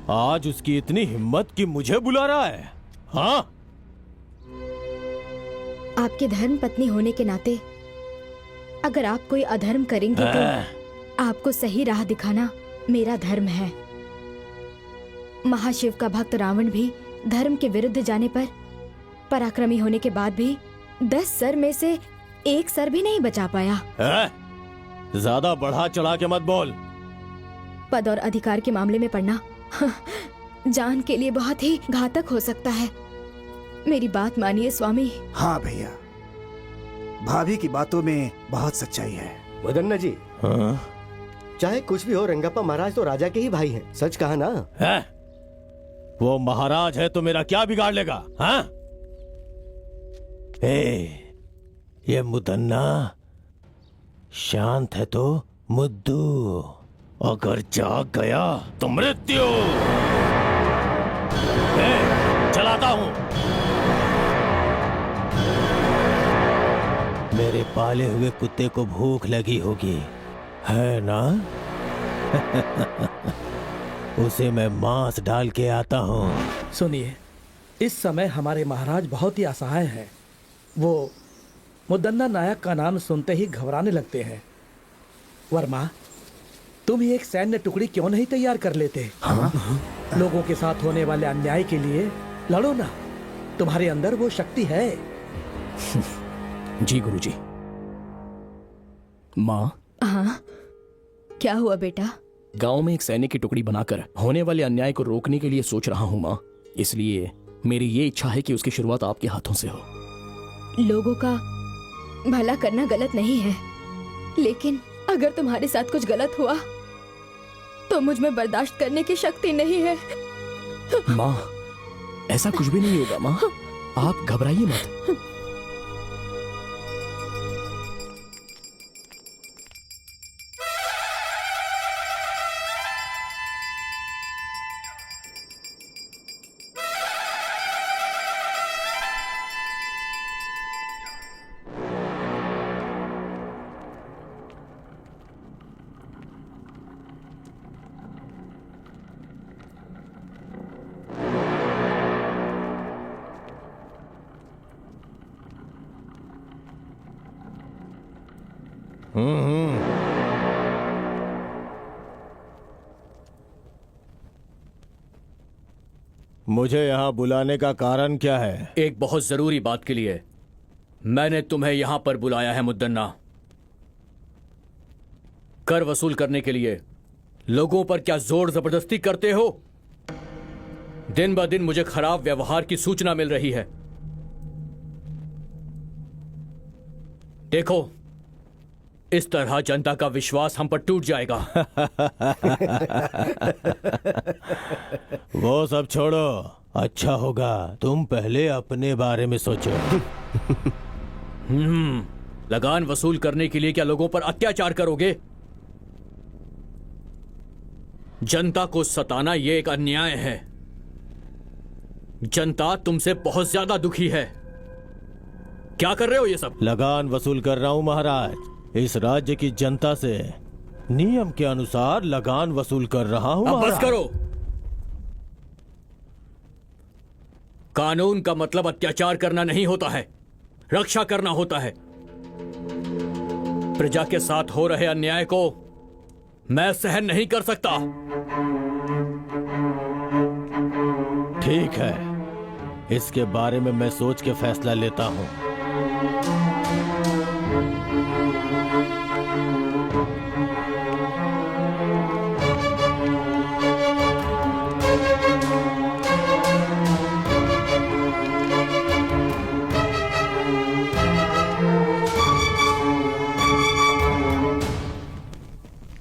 आज उसकी इतनी हिम्मत कि मुझे बुला रहा है? हाँ, आपके धर्म पत्नी होने के नाते अगर आप कोई अधर्म करेंगे तो आपको सही राह दिखाना मेरा धर्म है। महाशिव का भक्त रावण भी धर्म के विरुद्ध जाने पर पराक्रमी होने के बाद भी 10 सर में से 1 सर भी नहीं बचा पाया। ज्यादा बढ़ा चढ़ा के मत बोल। पद और अधिकार के मामले में पड़ना जान के लिए बहुत ही घातक हो सकता है। मेरी बात मानिए स्वामी। हाँ भैया, भाभी की बातों में बहुत सच्चाई है। मुदन्ना जी, हाँ? चाहे कुछ भी हो, रंगप्पा महाराज तो राजा के ही भाई हैं। सच कहा ना? है? वो महाराज है तो मेरा क्या बिगाड़ लेगा? हाँ? ये मुदन्ना शांत है तो मुद्दू, अगर जाग गया तो मृत्यु। चलाता हूं। मेरे पाले हुए कुत्ते को भूख लगी होगी, है ना? उसे मैं मांस डाल के आता हूं। सुनिए, इस समय हमारे महाराज बहुत ही असहाय हैं। वो मुदन्ना नायक का नाम सुनते ही घबराने लगते हैं। वर्मा, तुम ही एक सैन्य टुकड़ी क्यों नहीं तैयार कर लेते? लोगों के साथ होने वाले अन्याय के लिए लड़ो ना, तुम्हारे अंदर वो शक्ति है। जी गुरुजी। माँ, हाँ, क्या हुआ बेटा? गांव में एक सैनिक की टुकड़ी बनाकर होने वाले अन्याय को रोकने के लिए सोच रहा हूँ माँ। इसलिए मेरी ये इच्छा है कि उसकी शुरुआत आपके हाथों से हो। लोगों का भला करना गलत नहीं है, लेकिन अगर तुम्हारे साथ कुछ गलत हुआ तो मुझ में बर्दाश्त करने की शक्ति नहीं है। माँ, ऐसा कुछ भी नहीं होगा माँ, आप घबराइए मत। मुझे यहाँ बुलाने का कारण क्या है? एक बहुत जरूरी बात के लिए मैंने तुम्हें यहां पर बुलाया है मुद्दन्ना। कर वसूल करने के लिए लोगों पर क्या जोर जबरदस्ती करते हो? दिन ब दिन मुझे खराब व्यवहार की सूचना मिल रही है। देखो, इस तरह जनता का विश्वास हम पर टूट जाएगा। वो सब छोड़ो, अच्छा होगा तुम पहले अपने बारे में सोचो। लगान वसूल करने के लिए क्या लोगों पर अत्याचार करोगे? जनता को सताना ये एक अन्याय है। जनता तुमसे बहुत ज्यादा दुखी है। क्या कर रहे हो ये सब? लगान वसूल कर रहा हूं महाराज। इस राज्य की जनता से नियम के अनुसार लगान वसूल कर रहा हूं। अब बस करो। कानून का मतलब अत्याचार करना नहीं होता है, रक्षा करना होता है। प्रजा के साथ हो रहे अन्याय को मैं सहन नहीं कर सकता। ठीक है, इसके बारे में मैं सोच के फैसला लेता हूं।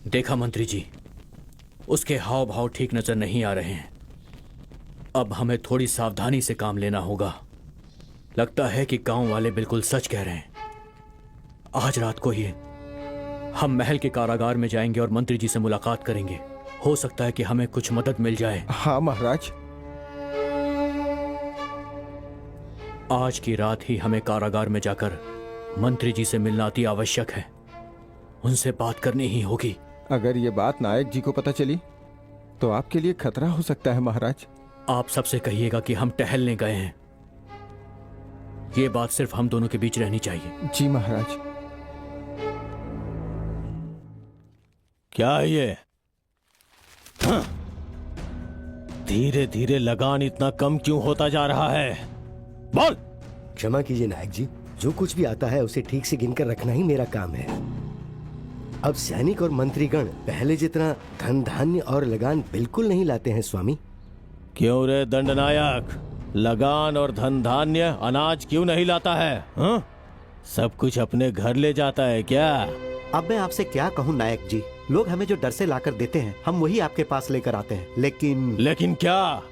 देखा मंत्री जी, उसके हाव भाव ठीक नजर नहीं आ रहे हैं। अब हमें थोड़ी सावधानी से काम लेना होगा। लगता है कि गांव वाले बिल्कुल सच कह रहे हैं। आज रात को ही हम महल के कारागार में जाएंगे और मंत्री जी से मुलाकात करेंगे। हो सकता है कि हमें कुछ मदद मिल जाए। हाँ महाराज। आज की रात ही हमें कारागार में जाकर मंत्री जी से मिलना अति आवश्यक है। उनसे बात करनी ही होगी। अगर ये बात नायक जी को पता चली तो आपके लिए खतरा हो सकता है महाराज। आप सबसे कहिएगा कि हम टहलने गए हैं। ये बात सिर्फ हम दोनों के बीच रहनी चाहिए। जी महाराज। क्या ये धीरे धीरे लगान इतना कम क्यों होता जा रहा है? बोल। क्षमा कीजिए नायक जी, जो कुछ भी आता है उसे ठीक से गिनकर रखना ही मेरा काम है। अब सैनिक और मंत्रीगण पहले जितना धन धान्य और लगान बिल्कुल नहीं लाते हैं स्वामी। क्यों रे दंडनायक, लगान और धन धान्य अनाज क्यों नहीं लाता है? हा? सब कुछ अपने घर ले जाता है क्या? अब मैं आपसे क्या कहूँ नायक जी, लोग हमें जो डर से लाकर देते हैं हम वही आपके पास लेकर आते हैं। लेकिन क्या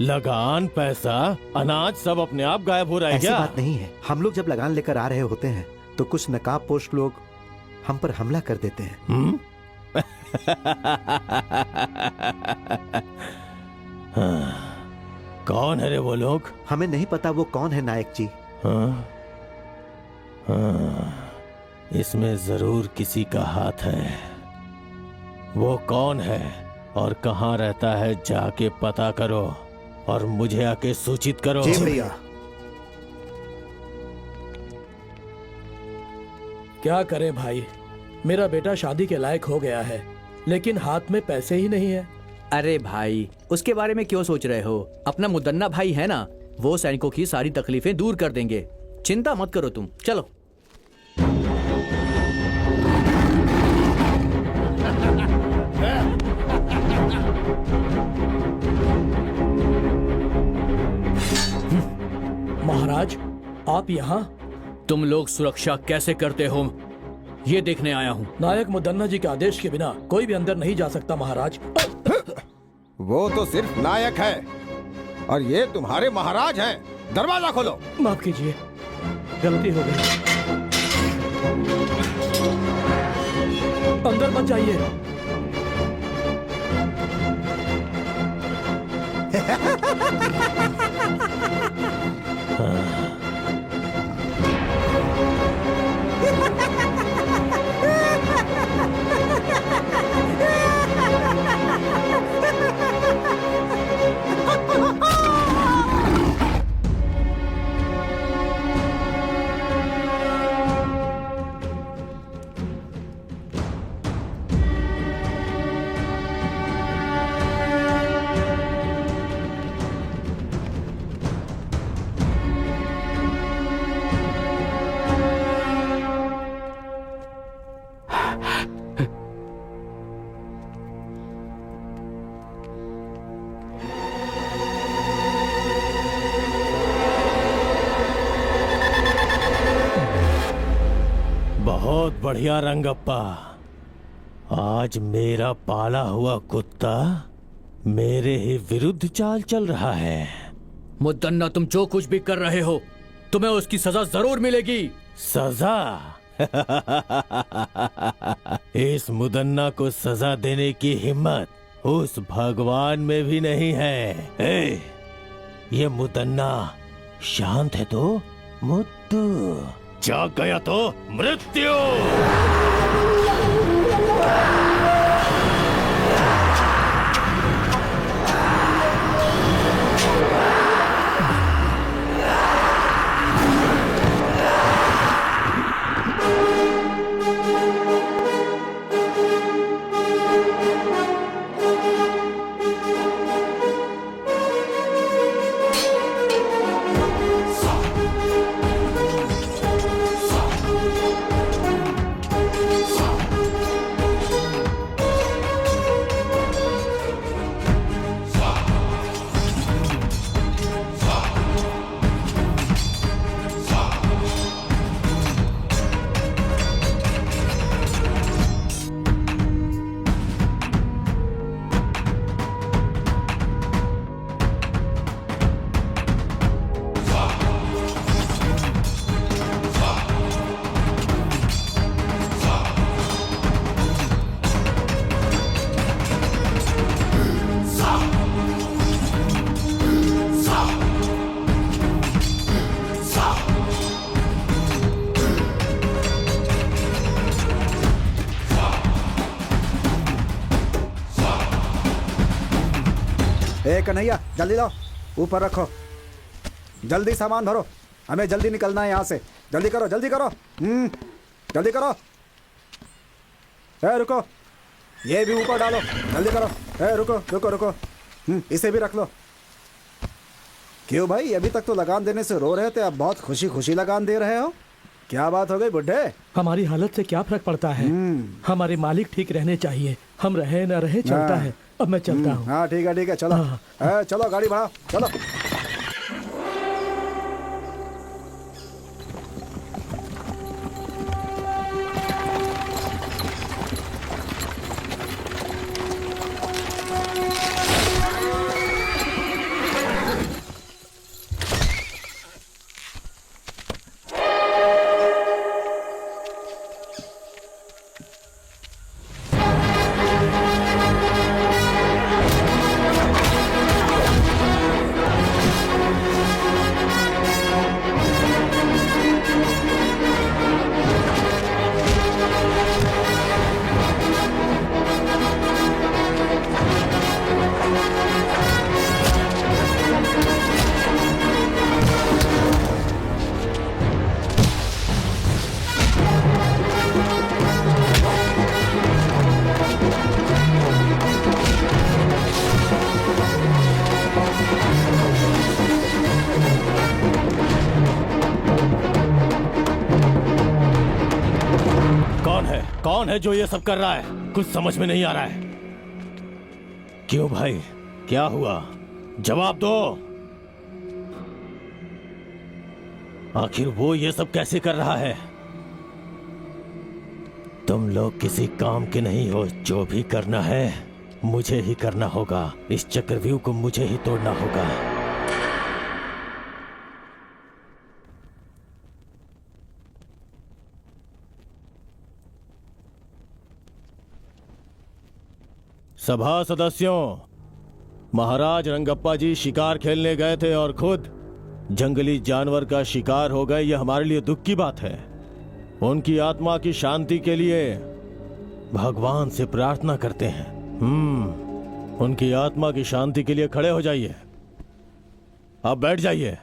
लगान, पैसा, अनाज सब अपने आप गायब हो रहा है ऐसी क्या? बात नहीं है। हम लोग जब लगान लेकर आ रहे होते हैं तो कुछ नकाबपोश लोग हम पर हमला कर देते हैं। कौन है रे वो लोग? हमें नहीं पता वो कौन है नायक जी। इसमें जरूर किसी का हाथ है। वो कौन है और कहाँ रहता है जाके पता करो और मुझे आके सूचित करो। जी भैया। क्या करे भाई, मेरा बेटा शादी के लायक हो गया है लेकिन हाथ में पैसे ही नहीं है। अरे भाई, उसके बारे में क्यों सोच रहे हो? अपना मुदन्ना भाई है ना, वो सैनिकों की सारी तकलीफें दूर कर देंगे। चिंता मत करो तुम, चलो। महाराज, आप यहाँ? तुम लोग सुरक्षा कैसे करते हो ये देखने आया हूँ। नायक मुदन्ना जी के आदेश के बिना कोई भी अंदर नहीं जा सकता महाराज। वो तो सिर्फ नायक है और ये तुम्हारे महाराज हैं। दरवाजा खोलो। माफ कीजिए, गलती हो गई। अंदर मत जाइए। बहुत बढ़िया रंगप्पा। आज मेरा पाला हुआ कुत्ता मेरे ही विरुद्ध चाल चल रहा है। मुद्दन्ना, तुम जो कुछ भी कर रहे हो, तुम्हें उसकी सजा जरूर मिलेगी। सजा? इस मुदन्ना को सजा देने की हिम्मत उस भगवान में भी नहीं है। ये मुदन्ना शांत है तो मुद्दू, जाग गया तो मृत्यु। कन्हैया, जल्दी लाओ, ऊपर रखो, जल्दी सामान भरो, हमें जल्दी निकलना है यहाँ से। जल्दी करो, जल्दी करो, जल्दी करो। रुको, ये भी ऊपर डालो, जल्दी करो। रुको रुको रुको, इसे भी रख लो। क्यों भाई, अभी तक तो लगान देने से रो रहे थे, अब बहुत खुशी खुशी लगान दे रहे हो? क्या बात हो गई बुड्ढे? हमारी हालत से क्या फर्क पड़ता है? हमारे मालिक ठीक रहने चाहिए, हम रहे न रहे चलता है। अब मैं चलता हूँ। हाँ ठीक है, चलो। चलो गाड़ी बढ़ाओ, चलो। कौन है जो ये सब कर रहा है? कुछ समझ में नहीं आ रहा है। क्यों भाई, क्या हुआ? जवाब दो। आखिर वो ये सब कैसे कर रहा है? तुम लोग किसी काम के नहीं हो। जो भी करना है मुझे ही करना होगा। इस चक्रव्यूह को मुझे ही तोड़ना होगा। सभा सदस्यों, महाराज रंगप्पा जी शिकार खेलने गए थे और खुद जंगली जानवर का शिकार हो गए। यह हमारे लिए दुख की बात है। उनकी आत्मा की शांति के लिए भगवान से प्रार्थना करते हैं। उनकी आत्मा की शांति के लिए खड़े हो जाइए। अब बैठ जाइए।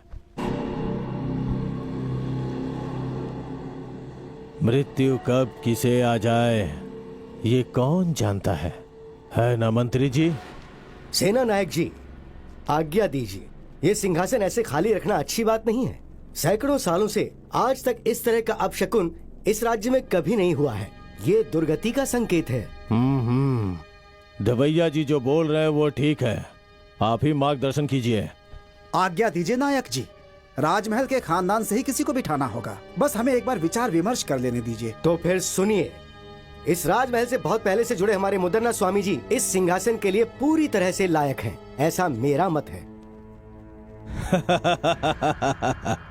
मृत्यु कब किसे आ जाए ये कौन जानता है ना मंत्री जी? सेना नायक जी, आज्ञा दीजिए। ये सिंहासन ऐसे खाली रखना अच्छी बात नहीं है। सैकड़ों सालों से आज तक इस तरह का अपशकुन इस राज्य में कभी नहीं हुआ है। ये दुर्गति का संकेत है। दवैया जी जो बोल रहे हैं वो ठीक है। आप ही मार्गदर्शन कीजिए। आज्ञा दीजिए नायक जी। राजमहल के खानदान से ही किसी को बिठाना होगा। बस हमें एक बार विचार विमर्श कर लेने दीजिए। तो फिर सुनिए, इस राजमहल से बहुत पहले से जुड़े हमारे मुदन्ना स्वामी जी इस सिंहासन के लिए पूरी तरह से लायक हैं, ऐसा मेरा मत है।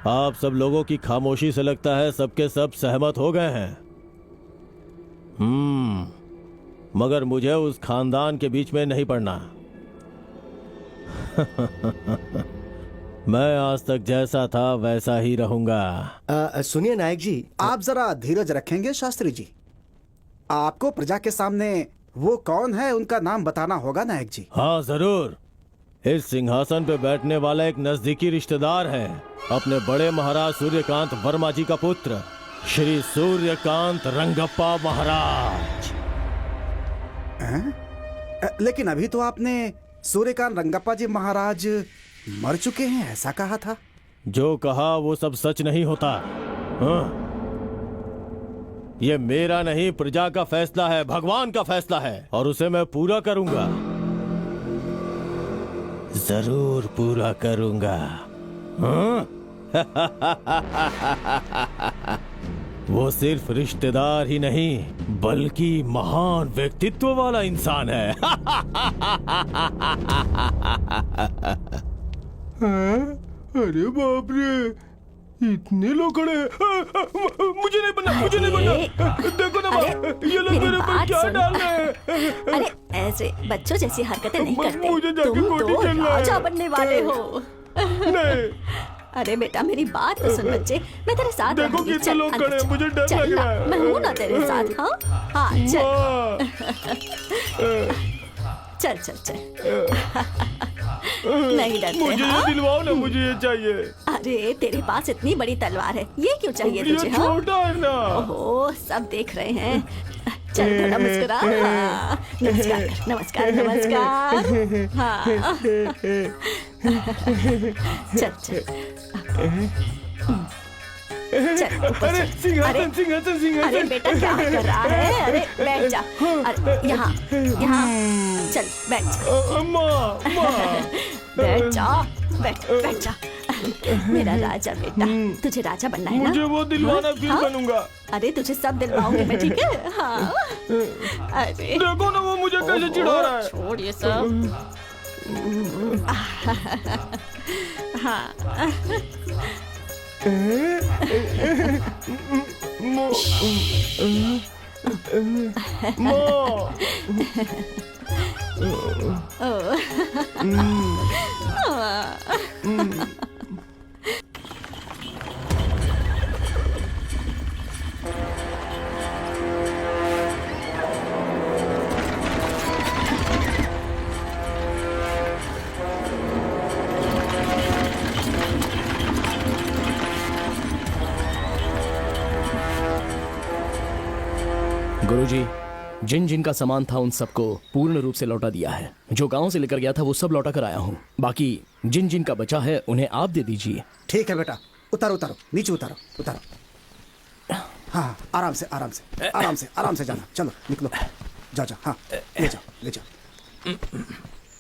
आप सब लोगों की खामोशी से लगता है सबके सब सहमत हो गए हैं। मगर मुझे उस खानदान के बीच में नहीं पड़ना। मैं आज तक जैसा था वैसा ही रहूंगा। सुनिए नायक जी, आप जरा धीरज रखेंगे शास्त्री जी? आपको प्रजा के सामने वो कौन है उनका नाम बताना होगा नायक जी। हाँ जरूर। इस सिंहासन पे बैठने वाला एक नजदीकी रिश्तेदार है, अपने बड़े महाराज सूर्यकांत वर्मा जी का पुत्र, श्री सूर्यकांत रंगप्पा महाराज। लेकिन अभी तो आपने सूर्यकांत रंगप्पा जी महाराज मर चुके हैं ऐसा कहा था। जो कहा वो सब सच नहीं होता। हाँ? ये मेरा नहीं, प्रजा का फैसला है, भगवान का फैसला है, और उसे मैं पूरा करूंगा, जरूर पूरा करूंगा। हाँ? वो सिर्फ रिश्तेदार ही नहीं बल्कि महान व्यक्तित्व वाला इंसान है। अरे बाप रे, इतने लोग खड़े हैं। मुझे नहीं बनना, मुझे नहीं बनना। देखो ना ये लोग मेरे पर क्या डाल रहे हैं। अरे ऐसे बच्चों जैसी हरकतें नहीं करते। मुझे जाके तुम कोठी तो चलना है। राजा बनने वाले हो। नहीं। अरे बेटा मेरी बात तो सुन बच्चे, मैं तेरे साथ देखो रहूंगी। कितने चल, लोग अंदर खड़े हैं, चल। मुझे डर चल लग ना, रहा है। मैं हूं ना तेरे साथ। हाँ हाँ चल चल चल चल। नहीं डरते। मुझे ये दिलवाओ ना, मुझे ये चाहिए। अरे तेरे पास इतनी बड़ी तलवार है, ये क्यों चाहिए तुझे? ये छोटा है ना। ओहो सब देख रहे हैं। चल थोड़ा मुस्कुरा। हाँ, नमस्कार कर, नमस्कार नमस्कार। हाँ चल चल चल ऊपर अरे चल। सिंहासन सिंहासन सिंहासन। अरे बेटा क्या कर रहा है? अरे बैठ जा। अरे यहाँ यहाँ चल बैठ जा। बैठ जा, बैठ जा। मेरा राजा बेटा, तुझे राजा बनना है ना? मुझे वो दिलवाना फिर बनूंगा। अरे तुझे सब दिलवाऊंगी मैं, ठीक है? हाँ। अरे देखो ना वो मुझे कैसे चिढ़ा रहा है। छोड़ ये सब। हाँ गुरुजी, जिन जिन का सामान था उन सबको पूर्ण रूप से लौटा दिया है। जो गांव से लेकर गया था वो सब लौटा कर आया हूँ। बाकी जिन जिन का बचा है उन्हें आप दे दीजिए। ठीक है बेटा, उतारो उतारो, नीचे उतारो उतारो। हाँ आराम से आराम से आराम से आराम से जाना। चलो निकलो, जाओ जाओ। हाँ ले जाओ ले जाओ।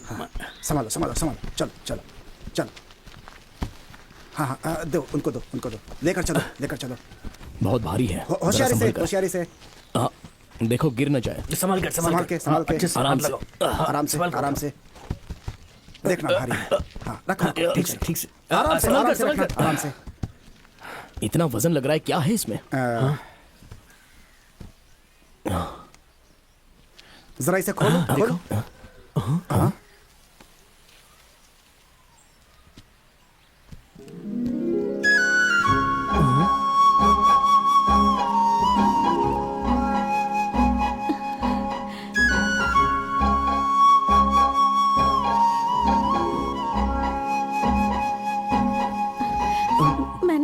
हाँ संभालो संभालो संभालो। चलो चलो चलो। हाँ हाँ दो उनको, दो उनको, दो लेकर चलो लेकर चलो। बहुत भारी है। होशियारी से होशियारी से। हाँ देखो गिर न जाए। संभाल कर संभाल के संभाल के। आराम से आराम से आराम से। देखना भारी है। हाँ रखो ठीक से ठीक से। आराम से आराम से रखना, आराम से। इतना वजन लग रहा है, क्या है इसमें? जरा इसे खोलो खोलो। हाँ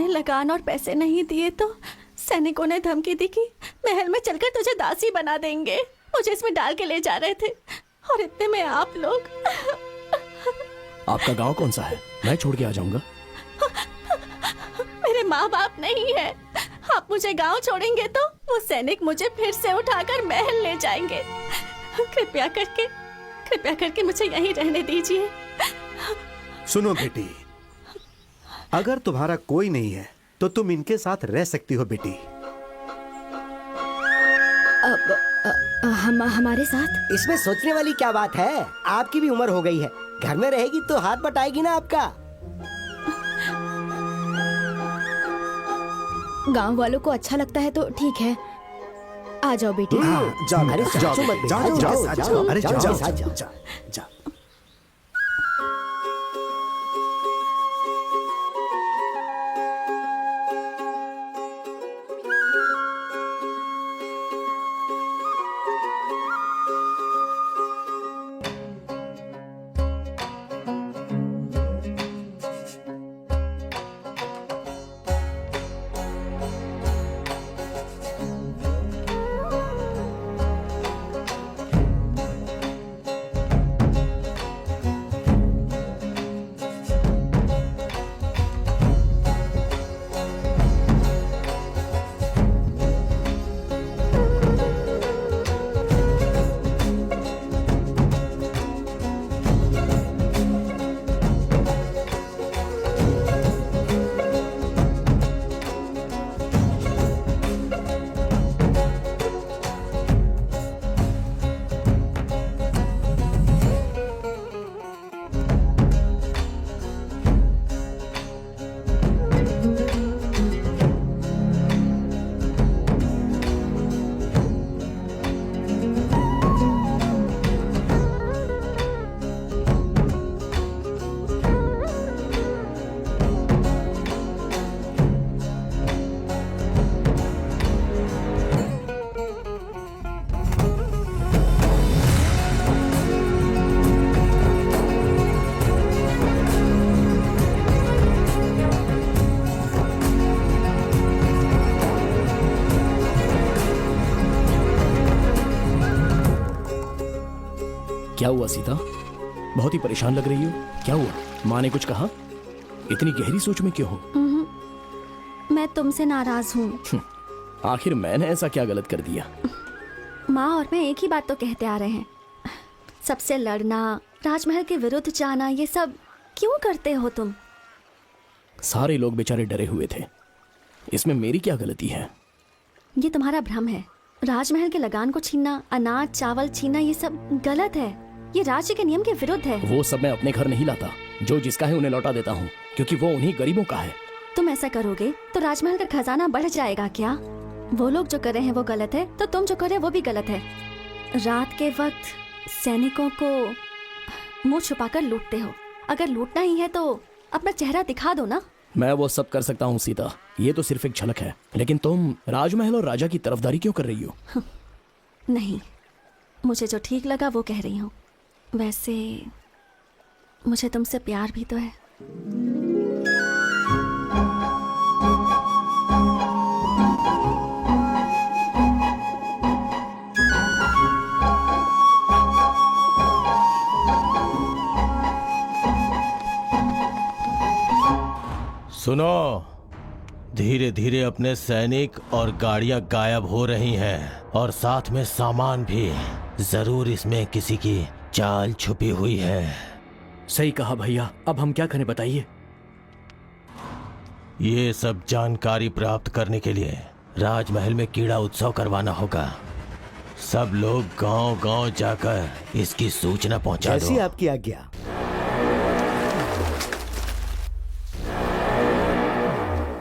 लगान और पैसे नहीं दिए तो सैनिकों ने धमकी दी कि महल में चलकर तुझे दासी बना देंगे। मुझे इसमें डाल के ले जा रहे थे और इतने में आप लोग। आपका गांव कौन सा है? मैं छोड़ के आ जाऊंगा। मेरे माँ बाप नहीं है। आप मुझे गांव छोड़ेंगे तो वो सैनिक मुझे फिर से उठाकर महल ले जाएंगे। कृपया करके मुझे यहीं रहने दीजिए। सुनो बेटी, अगर तुम्हारा कोई नहीं है तो तुम इनके साथ रह सकती हो बेटी। हमारे साथ? इसमें सोचने वाली क्या बात है, आपकी भी उम्र हो गई है, घर में रहेगी तो हाथ बटाएगी ना आपका। गांव वालों को अच्छा लगता है तो ठीक है, आ जाओ बेटी। जाओ अरे बेटा, जाओ मत, जाओ जाओ, जाओ, अरे जाओ, जाओ साथ जाओ। जाओ जाओ। क्या हुआ सीता? बहुत ही परेशान लग रही हो, क्या हुआ? माँ ने कुछ कहा? इतनी गहरी सोच में क्यों हो? मैं तुमसे नाराज हूँ। आखिर मैंने ऐसा क्या गलत कर दिया? माँ और मैं एक ही बात तो कहते आ रहे हैं, सबसे लड़ना, राजमहल के विरुद्ध जाना, ये सब क्यों करते हो तुम? सारे लोग बेचारे डरे हुए थे, इसमें मेरी क्या गलती है? ये तुम्हारा भ्रम है। राजमहल के लगान को छीनना, अनाज चावल छीनना, ये सब गलत है। ये राज्य के नियम के विरुद्ध है। वो सब मैं अपने घर नहीं लाता, जो जिसका है उन्हें लौटा देता हूँ, क्योंकि वो उन्हीं गरीबों का है। तुम ऐसा करोगे तो राजमहल का खजाना बढ़ जाएगा क्या? वो लोग जो कर रहे हैं वो गलत है, तो तुम जो कर रहे हो वो भी गलत है। रात के वक्त सैनिकों को मुंह छुपाकर लूटते हो। अगर लूटना ही है तो अपना चेहरा दिखा दो ना। मैं वो सब कर सकता हूँ सीता, ये तो सिर्फ एक झलक है। लेकिन तुम राजमहल और राजा की तरफदारी क्यों कर रही हो? नहीं, मुझे जो ठीक लगा वो कह रही हूँ। वैसे मुझे तुमसे प्यार भी तो है। सुनो, धीरे धीरे अपने सैनिक और गाड़ियां गायब हो रही हैं, और साथ में सामान भी। जरूर इसमें किसी की चाल छुपी हुई है। सही कहा भैया, अब हम क्या करें बताइए? ये सब जानकारी प्राप्त करने के लिए राजमहल में कीड़ा उत्सव करवाना होगा। सब लोग गांव-गांव जाकर इसकी सूचना पहुंचा दो। जैसी आपकी आज्ञा।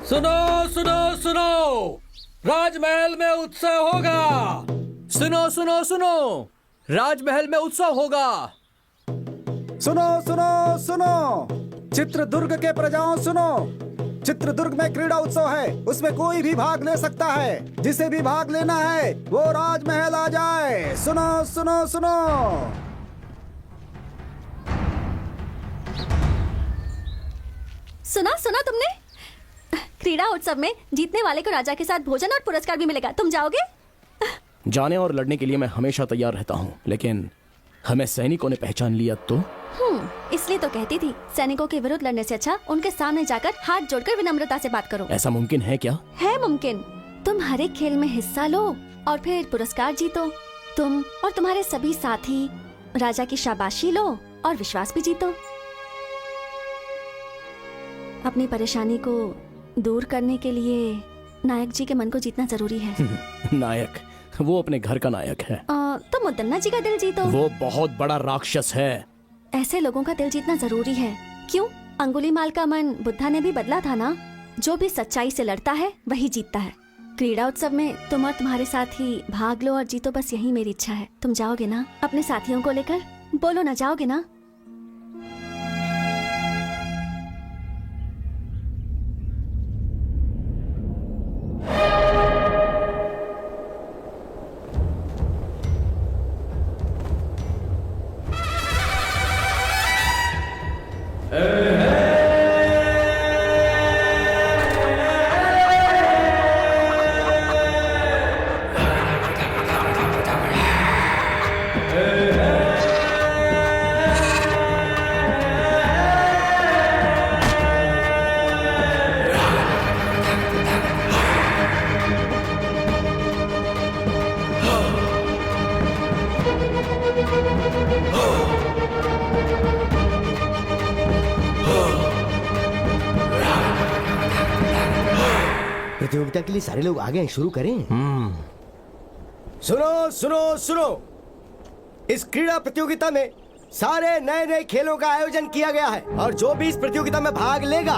सुनो सुनो सुनो, राजमहल में उत्सव होगा। सुनो सुनो सुनो, राजमहल में उत्सव होगा। सुनो सुनो सुनो, चित्रदुर्ग के प्रजाओं सुनो, चित्रदुर्ग में क्रीड़ा उत्सव है, उसमें कोई भी भाग ले सकता है। जिसे भी भाग लेना है वो राजमहल आ जाए। सुनो सुनो सुनो। सुना तुमने? क्रीड़ा उत्सव में जीतने वाले को राजा के साथ भोजन और पुरस्कार भी मिलेगा। तुम जाओगे? जाने और लड़ने के लिए मैं हमेशा तैयार रहता हूँ, लेकिन हमें सैनिकों ने पहचान लिया तो? इसलिए तो कहती थी, सैनिकों के विरुद्ध लड़ने से अच्छा उनके सामने जाकर हाथ जोड़कर विनम्रता से बात करो। ऐसा मुमकिन है क्या? है मुमकिन। तुम हर एक खेल में हिस्सा लो और फिर पुरस्कार जीतो। तुम और तुम्हारे सभी साथी राजा की शाबाशी लो और विश्वास भी जीतो। अपनी परेशानी को दूर करने के लिए नायक जी के मन को जीतना जरूरी है। नायक, वो अपने घर का नायक है। तो मुदन्ना जी का दिल जीतो। वो बहुत बड़ा राक्षस है। ऐसे लोगों का दिल जीतना जरूरी है। क्यों? अंगुलीमाल का मन बुद्धा ने भी बदला था ना। जो भी सच्चाई से लड़ता है वही जीतता है। क्रीड़ा उत्सव में तुम और तुम्हारे साथी भाग लो और जीतो, बस यही मेरी इच्छा है। तुम जाओगे ना अपने साथियों को लेकर? बोलो ना, जाओगे ना? प्रतियोगिता के लिए सारे लोग आ गए हैं, शुरू करें? सुनो सुनो सुनो, इस क्रीड़ा प्रतियोगिता में सारे नए नए खेलों का आयोजन किया गया है और जो भी इस प्रतियोगिता में भाग लेगा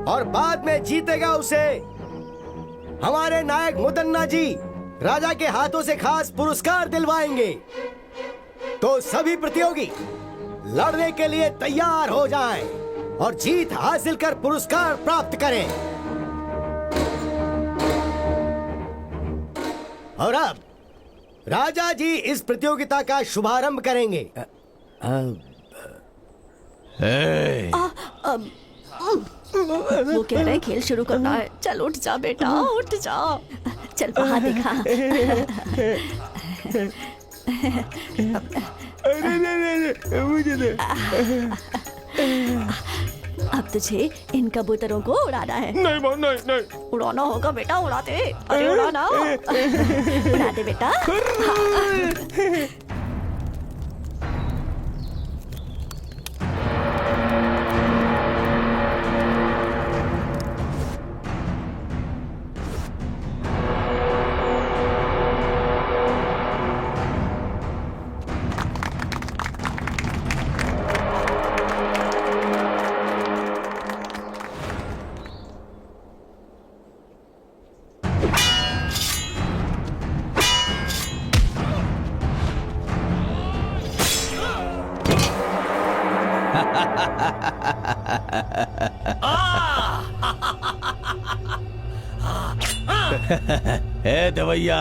और बाद में जीतेगा उसे हमारे नायक मुदन्ना जी राजा के हाथों से खास पुरस्कार दिलवाएंगे। तो सभी प्रतियोगी लड़ने के लिए तैयार हो जाएं और जीत हासिल कर पुरस्कार प्राप्त करें। और अब राजा जी इस प्रतियोगिता का शुभारंभ करेंगे। वो कह रहे हैं खेल शुरू करना है। चल उठ जा बेटा, उठ जा। चल वहाँ देखा। अब तुझे इन कबूतरों को उड़ाना है। नहीं, उड़ाना होगा बेटा, उड़ाते। अरे उड़ाना, उड़ा दे बेटा। ए दवैया।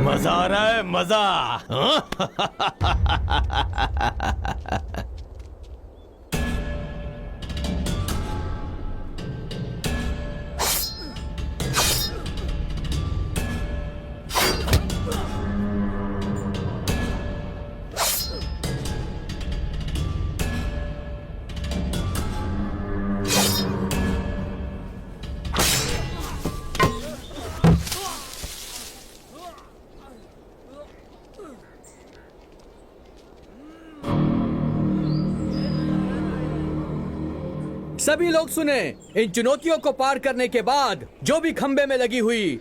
मजा आ रहा है, मजा। सभी लोग सुने, इन चुनौतियों को पार करने के बाद जो भी खंबे में लगी हुई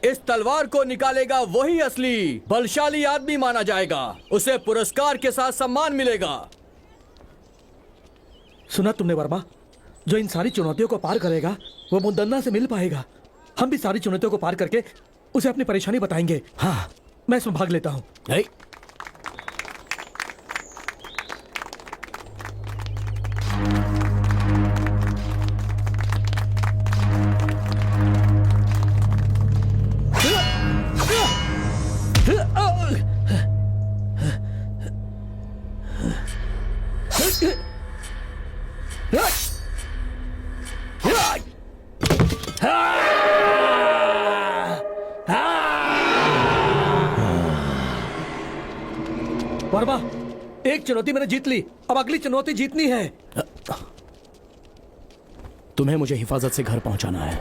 इस तलवार को निकालेगा वही असली बलशाली आदमी माना जाएगा। उसे पुरस्कार के साथ सम्मान मिलेगा। सुना तुमने वर्मा? जो इन सारी चुनौतियों को पार करेगा वो मुदन्ना से मिल पाएगा। हम भी सारी चुनौतियों को पार करके उसे अपनी परेशानी बताएंगे। हाँ, मैं इसमें भाग लेता हूँ। वर्मा, एक चुनौती मैंने जीत ली, अब अगली चुनौती जीतनी है। तुम्हें मुझे हिफाजत से घर पहुंचाना है।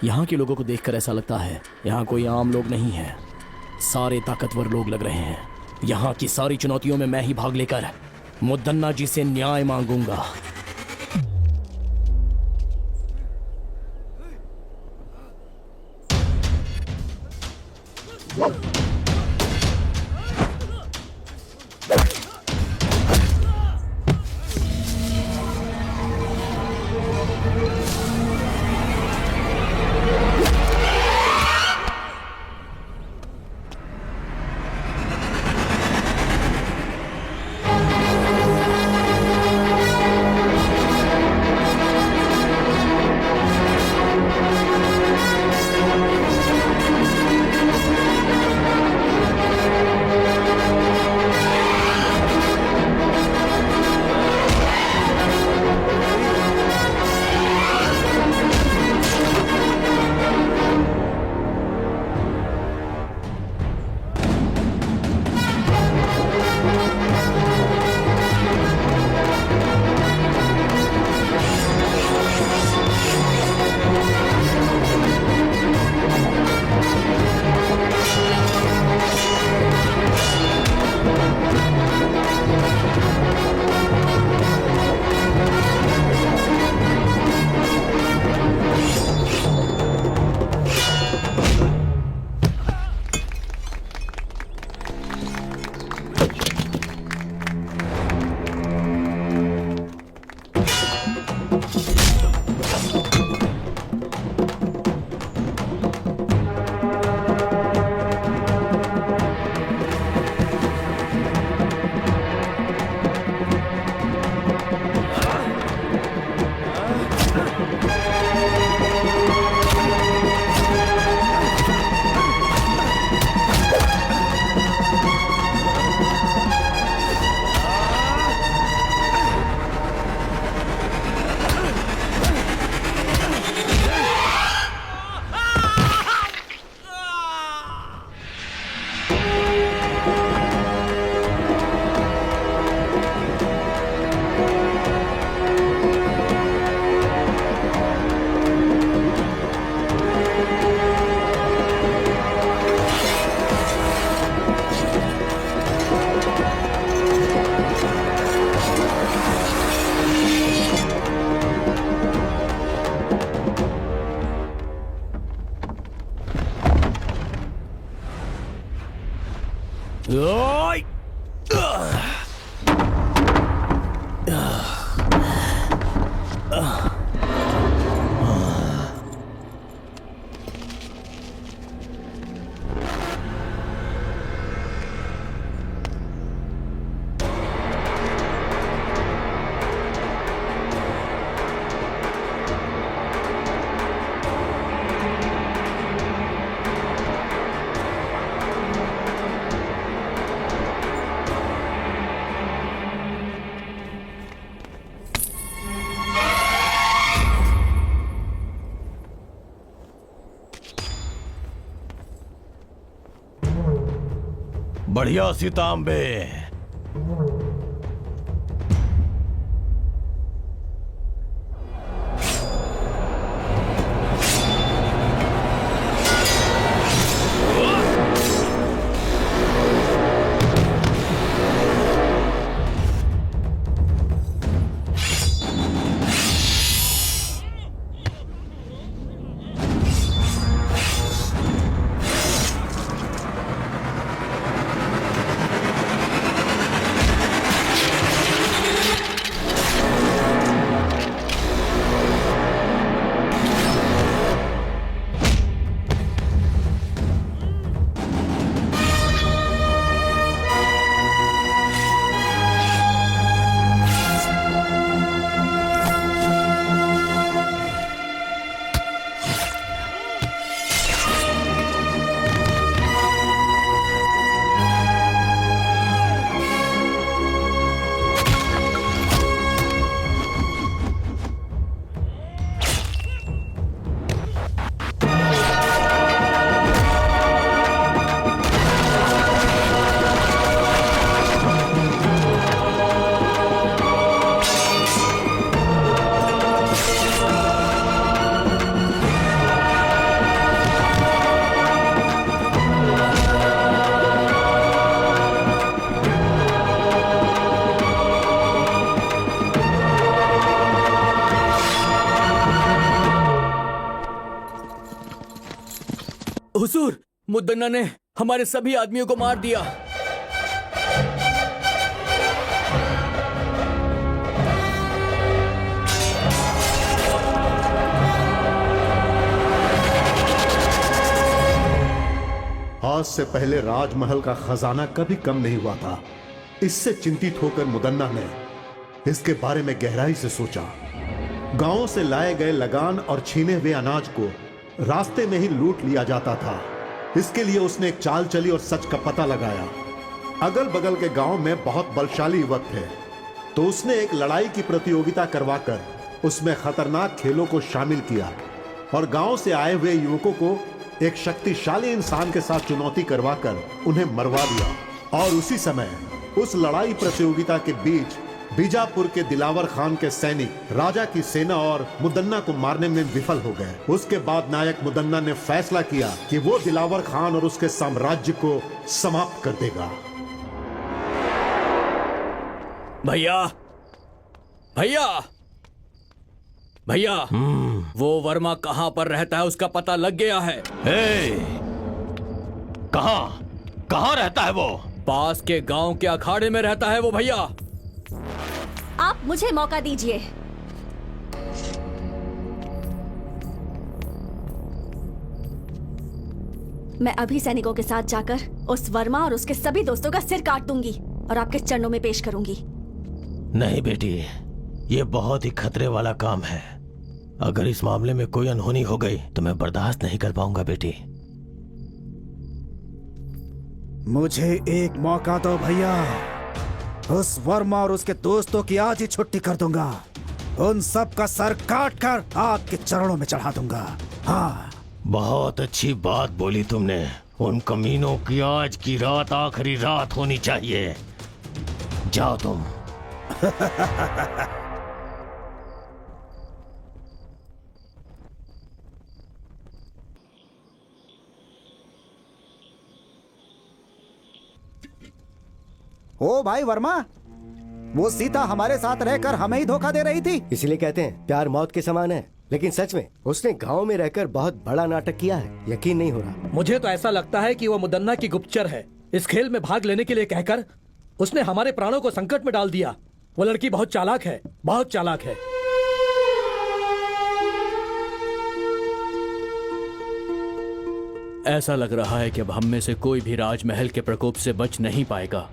यहाँ के लोगों को देखकर ऐसा लगता है यहाँ कोई आम लोग नहीं है, सारे ताकतवर लोग लग रहे हैं। यहाँ की सारी चुनौतियों में मैं ही भाग लेकर मुद्दन्ना जी से न्याय मांगूंगा। बढ़िया सीतांबे। मुद्दन्ना ने हमारे सभी आदमियों को मार दिया। आज से पहले राजमहल का खजाना कभी कम नहीं हुआ था। इससे चिंतित होकर मुदन्ना ने इसके बारे में गहराई से सोचा। गांवों से लाए गए लगान और छीने हुए अनाज को रास्ते में ही लूट लिया जाता था। इसके लिए उसने एक चाल चली और सच का पता लगाया। अगल बगल के गांव में बहुत बलशाली युवक थे, तो उसने एक लड़ाई की प्रतियोगिता करवाकर उसमें खतरनाक खेलों को शामिल किया और गांव से आए हुए युवकों को एक शक्तिशाली इंसान के साथ चुनौती करवाकर उन्हें मरवा दिया। और उसी समय उस लड़ाई प्रतियोगिता के बीच बीजापुर के दिलावर खान के सैनिक राजा की सेना और मुदन्ना को मारने में विफल हो गए। उसके बाद नायक मुदन्ना ने फैसला किया कि वो दिलावर खान और उसके साम्राज्य को समाप्त कर देगा। भैया भैया भैया, वो वर्मा कहां पर रहता है उसका पता लग गया है। कहां रहता है वो? पास के गांव के अखाड़े में रहता है वो भैया। आप मुझे मौका दीजिए। मैं अभी सैनिकों के साथ जाकर उस वर्मा और उसके सभी दोस्तों का सिर काट दूंगी और आपके चरणों में पेश करूंगी। नहीं बेटी, ये बहुत ही खतरे वाला काम है। अगर इस मामले में कोई अनहोनी हो गई तो मैं बर्दाश्त नहीं कर पाऊंगा बेटी। मुझे एक मौका दो भैया। उस वर्मा और उसके दोस्तों की आज ही छुट्टी कर दूंगा। उन सब का सर काट कर आपके चरणों में चढ़ा दूंगा। हाँ, बहुत अच्छी बात बोली तुमने। उन कमीनों की आज की रात आखिरी रात होनी चाहिए। जाओ तुम। ओ भाई वर्मा, वो सीता हमारे साथ रहकर हमें ही धोखा दे रही थी। इसलिए कहते हैं प्यार मौत के समान है। लेकिन सच में उसने गांव में रहकर बहुत बड़ा नाटक किया है। यकीन नहीं हो रहा। मुझे तो ऐसा लगता है कि वो मुदन्ना की गुप्तचर है। इस खेल में भाग लेने के लिए कहकर उसने हमारे प्राणों को संकट में डाल दिया। वो लड़की बहुत चालाक है, बहुत चालाक है। ऐसा लग रहा है कि अब हम में से कोई भी राजमहल के प्रकोप से बच नहीं पाएगा।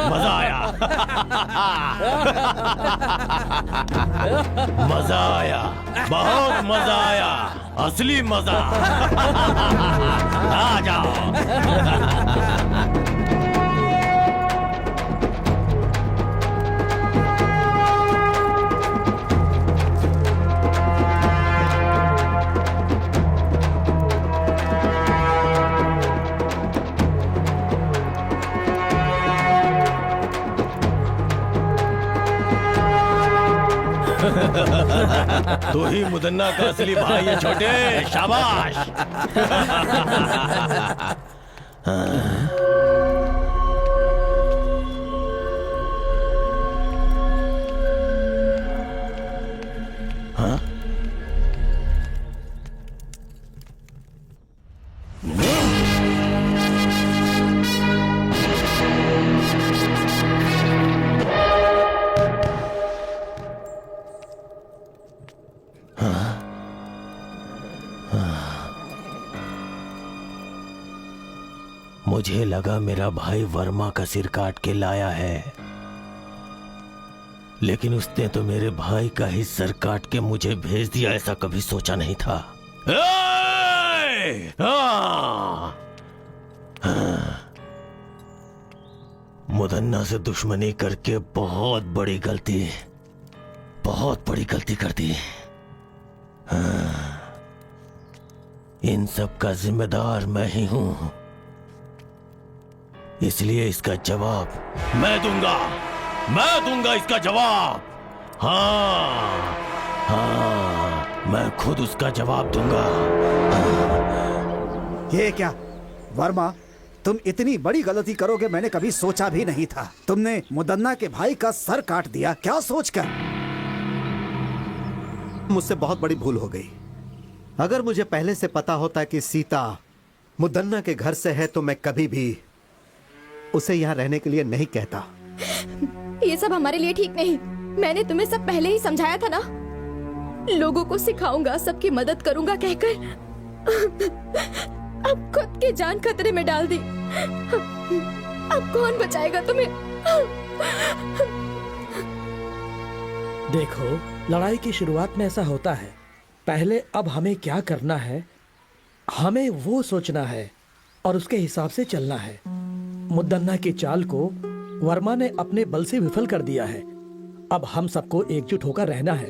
मजा आया। मजा आया, बहुत मजा आया, असली मजा। आ जाओ। तू ही मुदन्ना का असली भाई है छोटे, शाबाश। हाँ? मुझे लगा मेरा भाई वर्मा का सिर काट के लाया है, लेकिन उसने तो मेरे भाई का ही सर काट के मुझे भेज दिया। ऐसा कभी सोचा नहीं था। मुदन्ना से दुश्मनी करके बहुत बड़ी गलती कर दी। इन सब का जिम्मेदार मैं ही हूं, इसलिए इसका जवाब मैं दूंगा इसका जवाब। हाँ, मैं खुद उसका जवाब दूंगा। ये क्या वर्मा, तुम इतनी बड़ी गलती करोगे मैंने कभी सोचा भी नहीं था। तुमने मुदन्ना के भाई का सर काट दिया, क्या सोचकर? मुझसे बहुत बड़ी भूल हो गई। अगर मुझे पहले से पता होता कि सीता मुदन्ना के घर से है तो मैं कभी भी उसे यहाँ रहने के लिए नहीं कहता। ये सब हमारे लिए ठीक नहीं। मैंने तुम्हें सब पहले ही समझाया था ना। लोगों को सिखाऊंगा, सबकी मदद करूंगा कहकर अब खुद की जान खतरे में डाल दी। अब कौन बचाएगा तुम्हें? देखो, लड़ाई की शुरुआत में ऐसा होता है। पहले अब हमें क्या करना है, हमें वो सोचना है और उसके हिसाब से चलना है। मुदन्ना की चाल को वर्मा ने अपने बल से विफल कर दिया है। अब हम सबको एकजुट होकर रहना है।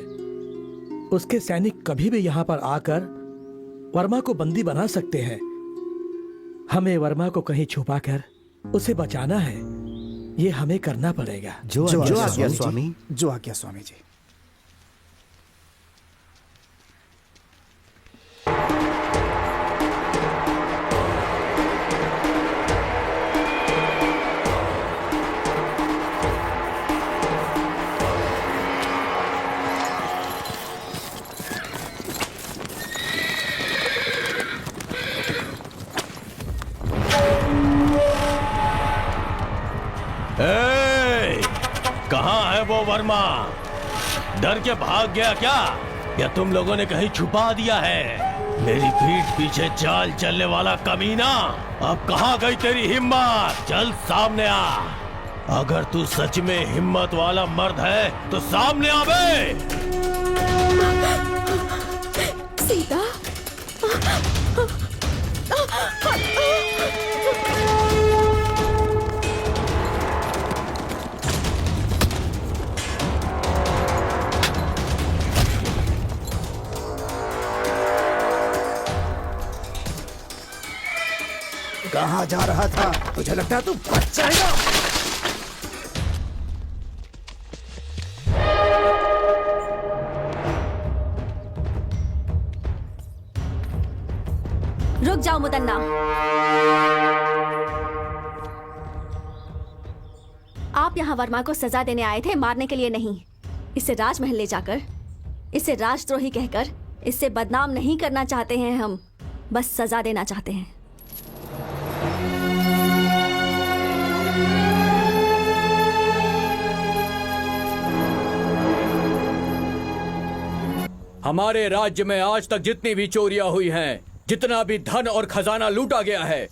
उसके सैनिक कभी भी यहाँ पर आकर वर्मा को बंदी बना सकते हैं। हमें वर्मा को कहीं छुपाकर उसे बचाना है। ये हमें करना पड़ेगा। जो आज्ञा स्वामी। जो आज्ञा स्वामी जी। कहाँ है वो वर्मा? डर के भाग गया क्या, या तुम लोगों ने कहीं छुपा दिया है? मेरी पीठ पीछे चाल चलने वाला कमीना, अब कहाँ गई तेरी हिम्मत? चल सामने आ। अगर तू सच में हिम्मत वाला मर्द है तो सामने आ बे। सीता, कहाँ जा रहा था? तुझे लगता है तू बच जाएगा? रुक जाओ मुदन्ना। आप यहाँ वर्मा को सजा देने आए थे, मारने के लिए नहीं। इसे राजमहल ले जाकर, इसे राजद्रोही कहकर इससे बदनाम नहीं करना चाहते हैं हम, बस सजा देना चाहते हैं। हमारे राज्य में आज तक जितनी भी चोरियां हुई हैं, जितना भी धन और खजाना लूटा गया है,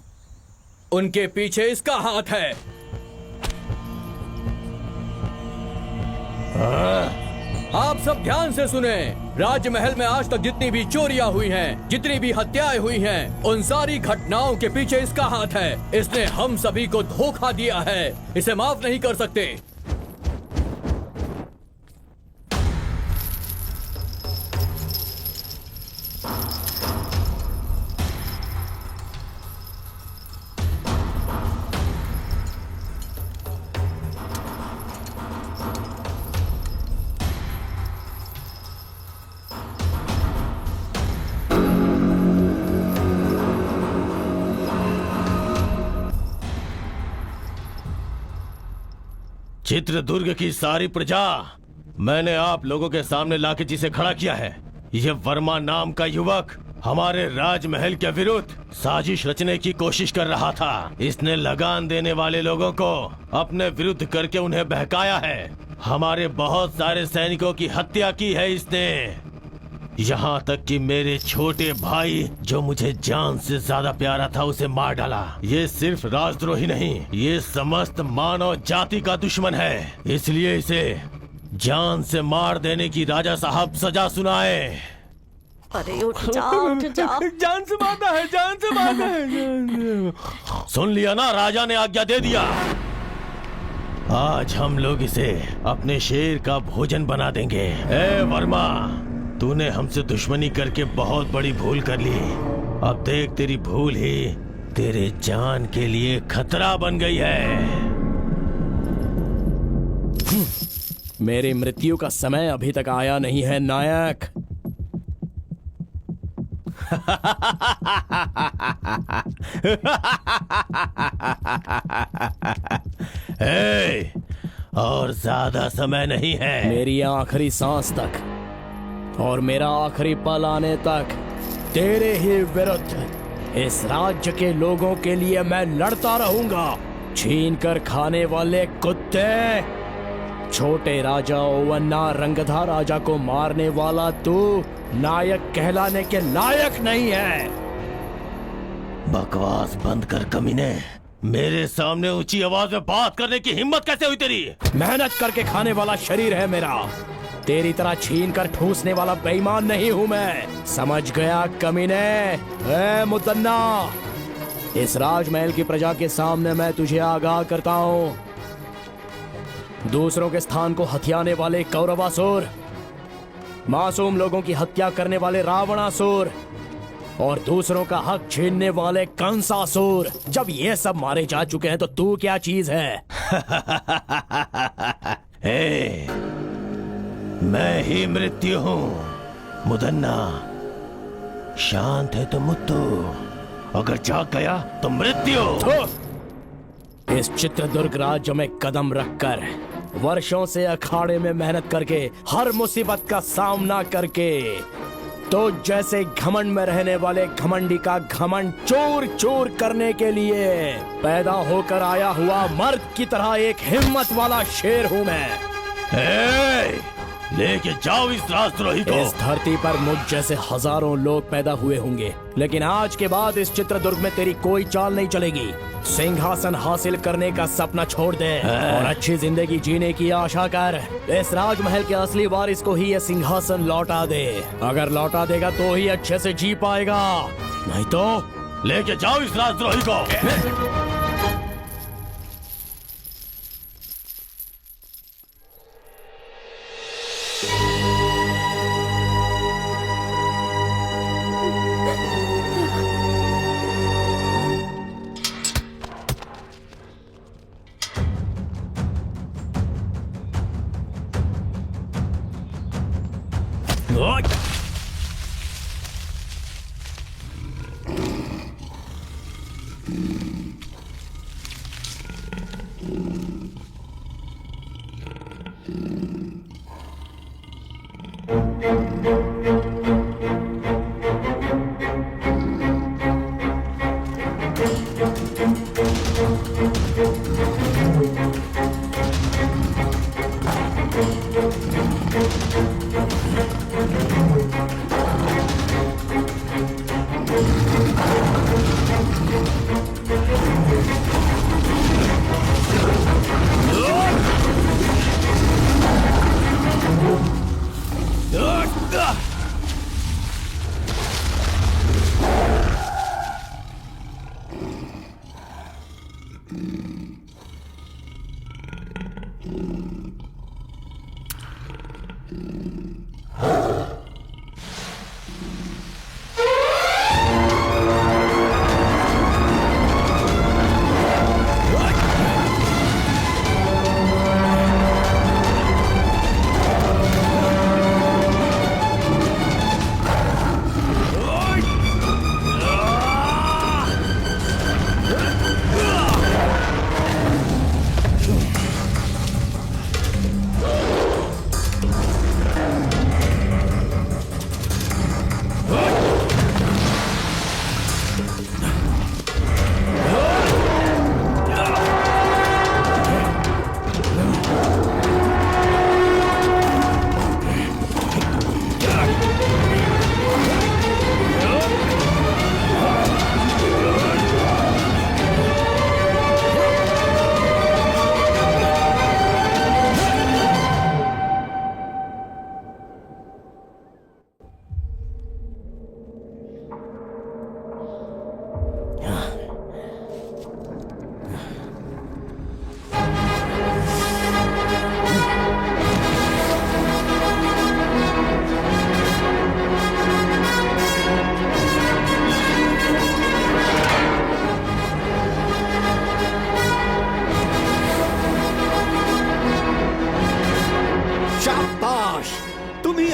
उनके पीछे इसका हाथ है। आप सब ध्यान से सुने। राजमहल में आज तक जितनी भी चोरियां हुई हैं, जितनी भी हत्याएं हुई हैं, उन सारी घटनाओं के पीछे इसका हाथ है। इसने हम सभी को धोखा दिया है, इसे माफ नहीं कर सकते। चित्रदुर्ग की सारी प्रजा मैंने आप लोगों के सामने लाके जिसे खड़ा किया है, ये वर्मा नाम का युवक हमारे राजमहल के विरुद्ध साजिश रचने की कोशिश कर रहा था। इसने लगान देने वाले लोगों को अपने विरुद्ध करके उन्हें बहकाया है। हमारे बहुत सारे सैनिकों की हत्या की है इसने। यहाँ तक कि मेरे छोटे भाई जो मुझे जान से ज्यादा प्यारा था उसे मार डाला। ये सिर्फ राजद्रोही नहीं, ये समस्त मानव जाति का दुश्मन है। इसलिए इसे जान से मार देने की राजा साहब सजा सुनाए। अरे उठ जाओ, उठ जाओ। जान से मारना है, जान से मारना है। सुन लिया ना, राजा ने आज्ञा दे दिया। आज हम लोग इसे अपने शेर का भोजन बना देंगे। ए वर्मा, तूने हमसे दुश्मनी करके बहुत बड़ी भूल कर ली। अब देख, तेरी भूल ही तेरे जान के लिए खतरा बन गई है। मेरी मृत्यु का समय अभी तक आया नहीं है नायक। ए, और ज्यादा समय नहीं है। मेरी आखिरी सांस तक और मेरा आखिरी पल आने तक तेरे ही विरुद्ध इस राज्य के लोगों के लिए मैं लड़ता रहूंगा। छीन कर खाने वाले कुत्ते, छोटे राजा ओवन्ना रंगधा राजा को मारने वाला तू नायक कहलाने के लायक नहीं है। बकवास बंद कर कमीने। मेरे सामने ऊंची आवाज में बात करने की हिम्मत कैसे हुई तेरी? मेहनत करके खाने वाला शरीर है मेरा, तेरी तरह छीन कर ठूसने वाला बेईमान नहीं हूं मैं। समझ गया कमीने? ए मुदन्ना, इस राजमहल की प्रजा के सामने मैं तुझे आगाह करता हूं। दूसरों के स्थान को हथियाने वाले कौरवासुर, मासूम लोगों की हत्या करने वाले रावणासुर और दूसरों का हक छीनने वाले कंसासुर, जब ये सब मारे जा चुके हैं तो तू क्या चीज है? ए, मैं ही मृत्यु हूँ। मुदन्ना, शांत है तो मुत्तु, अगर जाग गया तो मृत्यु। इस चित्रदुर्ग राज्य में कदम रखकर, वर्षों से अखाड़े में मेहनत करके, हर मुसीबत का सामना करके, तो जैसे घमंड में रहने वाले घमंडी का घमंड चूर चूर करने के लिए पैदा होकर आया हुआ मर्द की तरह एक हिम्मत वाला शेर हूँ मैं। लेके जाओ इस राजद्रोही को। इस धरती पर मुझ जैसे हजारों लोग पैदा हुए होंगे, लेकिन आज के बाद इस चित्रदुर्ग में तेरी कोई चाल नहीं चलेगी। सिंहासन हासिल करने का सपना छोड़ दे और अच्छी जिंदगी जीने की आशा कर। इस राजमहल के असली वारिस को ही ये सिंहासन लौटा दे। अगर लौटा देगा तो ही अच्छे से जी पाएगा, नहीं तो लेके जाओ इस राजद्रोही को।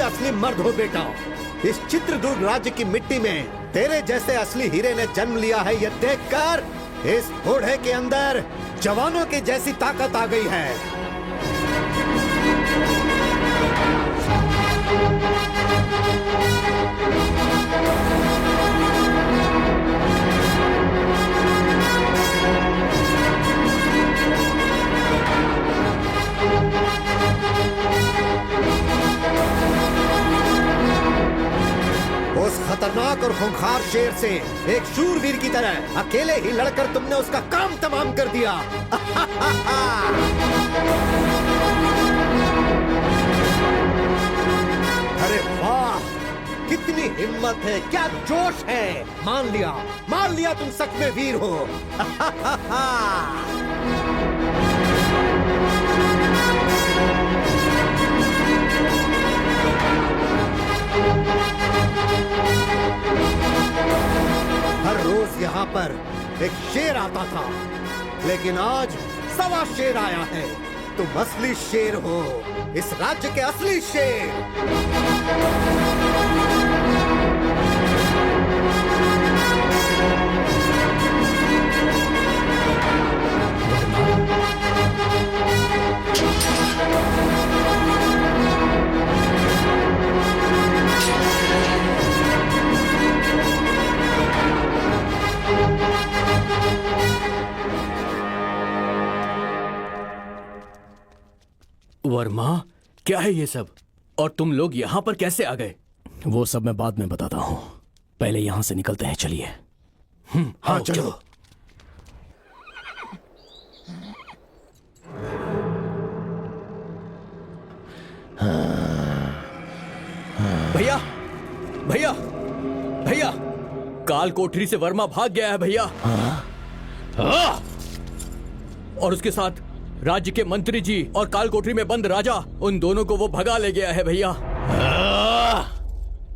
असली मर्द हो बेटा। इस चित्रदुर्ग राज्य की मिट्टी में तेरे जैसे असली हीरे ने जन्म लिया है, ये देखकर इस बूढ़े के अंदर जवानों की जैसी ताकत आ गई है। उस खतरनाक और खूंखार शेर से एक शूरवीर की तरह अकेले ही लड़कर तुमने उसका काम तमाम कर दिया। अरे वाह, कितनी हिम्मत है, क्या जोश है। मान लिया तुम सच में वीर हो। हर रोज यहाँ पर एक शेर आता था, लेकिन आज 1.25 शेर आया है। तुम असली शेर हो, इस राज्य के असली शेर। वर्मा, क्या है ये सब? और तुम लोग यहाँ पर कैसे आ गए? वो सब मैं बाद में बताता हूँ, पहले यहाँ से निकलते हैं। चलिए। हाँ चलो। भैया भैया भैया, काल कोठरी से वर्मा भाग गया है भैया। और उसके साथ राज्य के मंत्री जी और काल कोठरी में बंद राजा, उन दोनों को वो भगा ले गया है भैया।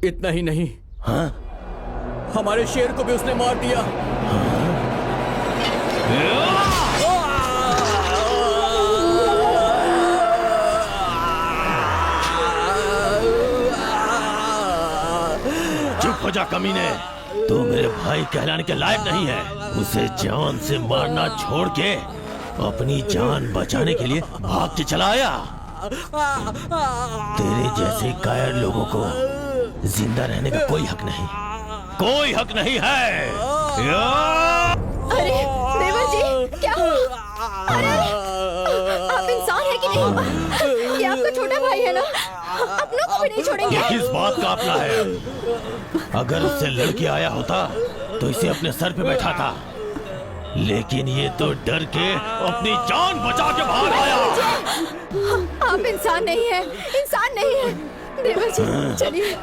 इतना ही नहीं, हमारे शेर को भी उसने मार दिया। चुप हो जा कमीने, तू मेरे भाई कहलाने के लायक नहीं है। उसे जान से मारना छोड़ के अपनी जान बचाने के लिए भाग के चला आया। तेरे जैसे कायर लोगों को जिंदा रहने का कोई हक नहीं, कोई हक नहीं है। अरे देवर जी, क्या हुआ? अरे आप इंसान है कि नहीं? ये आपका छोटा भाई है ना, अपनों को भी नहीं छोड़ेंगे। ये किस बात का अपना है? अगर उससे लड़के आया होता तो इसे अपने सर पे बैठा था, लेकिन ये तो डर के अपनी जान बचा के बाहर आया। आप इंसान नहीं है, इंसान नहीं है। देवर जी चलिए।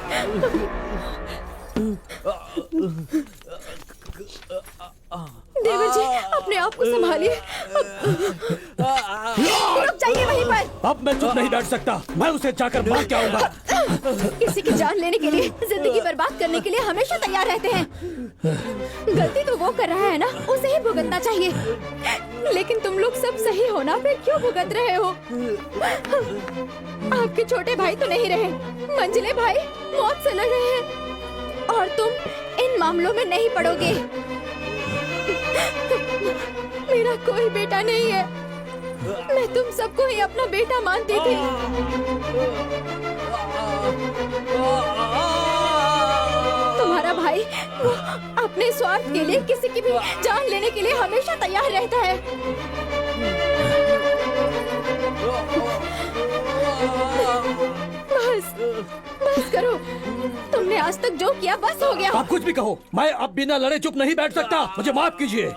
देवर जी अपने आप को संभालिए। रुक जाइए वहीं अब मैं चुप नहीं बैठ सकता, मैं उसे जाकर मार के आऊंगा। किसी की जान लेने के लिए, जिंदगी बर्बाद करने के लिए हमेशा तैयार रहते हैं। गलती तो वो कर रहा है ना, उसे ही भुगतना चाहिए। लेकिन तुम लोग सब सही हो ना, फिर क्यों भुगत रहे हो? आपके छोटे भाई तो नहीं रहे, मंजिले भाई मौत से लड़ रहे हैं और तुम इन मामलों में नहीं पड़ोगे। मेरा कोई बेटा नहीं है, मैं तुम सबको ही अपना बेटा मानती थी। तुम्हारा भाई वो अपने स्वार्थ के लिए किसी की भी जान लेने के लिए हमेशा तैयार रहता है। बस करो, तुमने आज तक जो किया बस हो गया। आप कुछ भी कहो, मैं अब बिना लड़े चुप नहीं बैठ सकता, मुझे माफ कीजिए।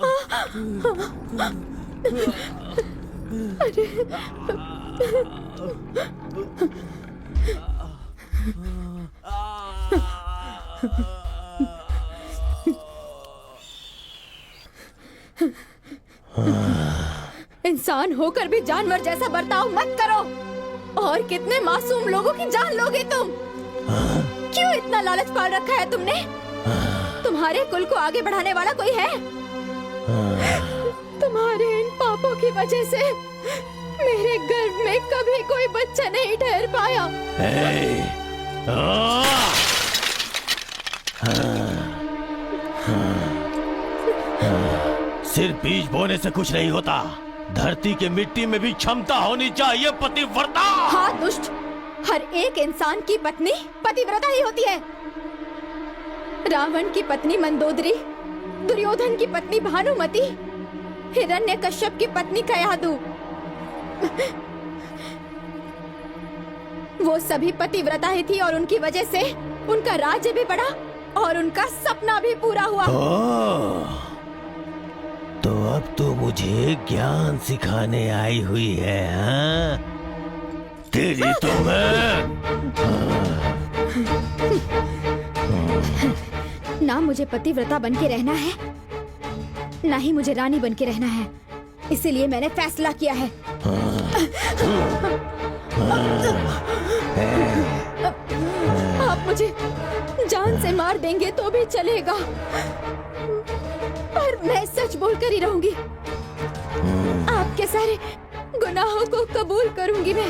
इंसान होकर भी जानवर जैसा बर्ताव मत करो। और कितने मासूम लोगों की जान लोगे तुम? क्यों इतना लालच पाल रखा है तुमने? तुम्हारे कुल को आगे बढ़ाने वाला कोई है? तुम्हारे इन पापों की वजह से मेरे गर्भ में कभी कोई बच्चा नहीं ठहर पाया। सिर्फ बीज बोने से कुछ नहीं होता, धरती के मिट्टी में भी क्षमता होनी चाहिए पतिव्रता। हाँ दुष्ट, हर एक इंसान की पत्नी पतिव्रता ही होती है। रावण की पत्नी मंदोदरी, दुर्योधन की पत्नी भानुमति, हिरण्यकश्यप की पत्नी कयादु, वो सभी पतिव्रता ही थी और उनकी वजह से उनका राज्य भी बढ़ा और उनका सपना भी पूरा हुआ। तो अब तो मुझे ज्ञान सिखाने आई हुई है, हाँ? तेरी तो मैं ना मुझे पतिव्रता बन के रहना है, ना ही मुझे रानी बन के रहना है। इसीलिए मैंने फैसला किया है। आप मुझे जान से मार देंगे तो भी चलेगा, पर मैं सच बोलकर ही रहूंगी। आपके सारे गुनाहों को कबूल करूंगी मैं।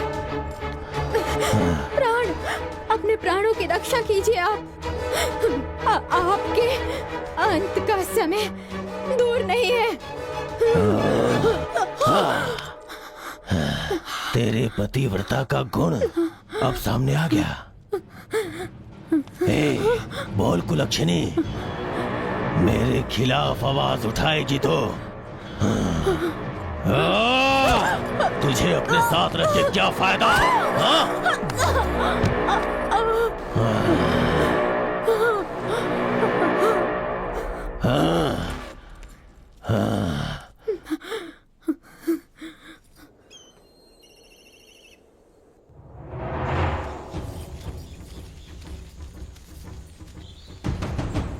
प्राण, अपने प्राणों की रक्षा कीजिए आप। आपके अंत का समय दूर नहीं है। तेरे पतिव्रता का गुण अब सामने आ गया। बोल कुलक्षणी, मेरे खिलाफ आवाज उठाएगी तो तुझे अपने साथ रख के क्या फायदा?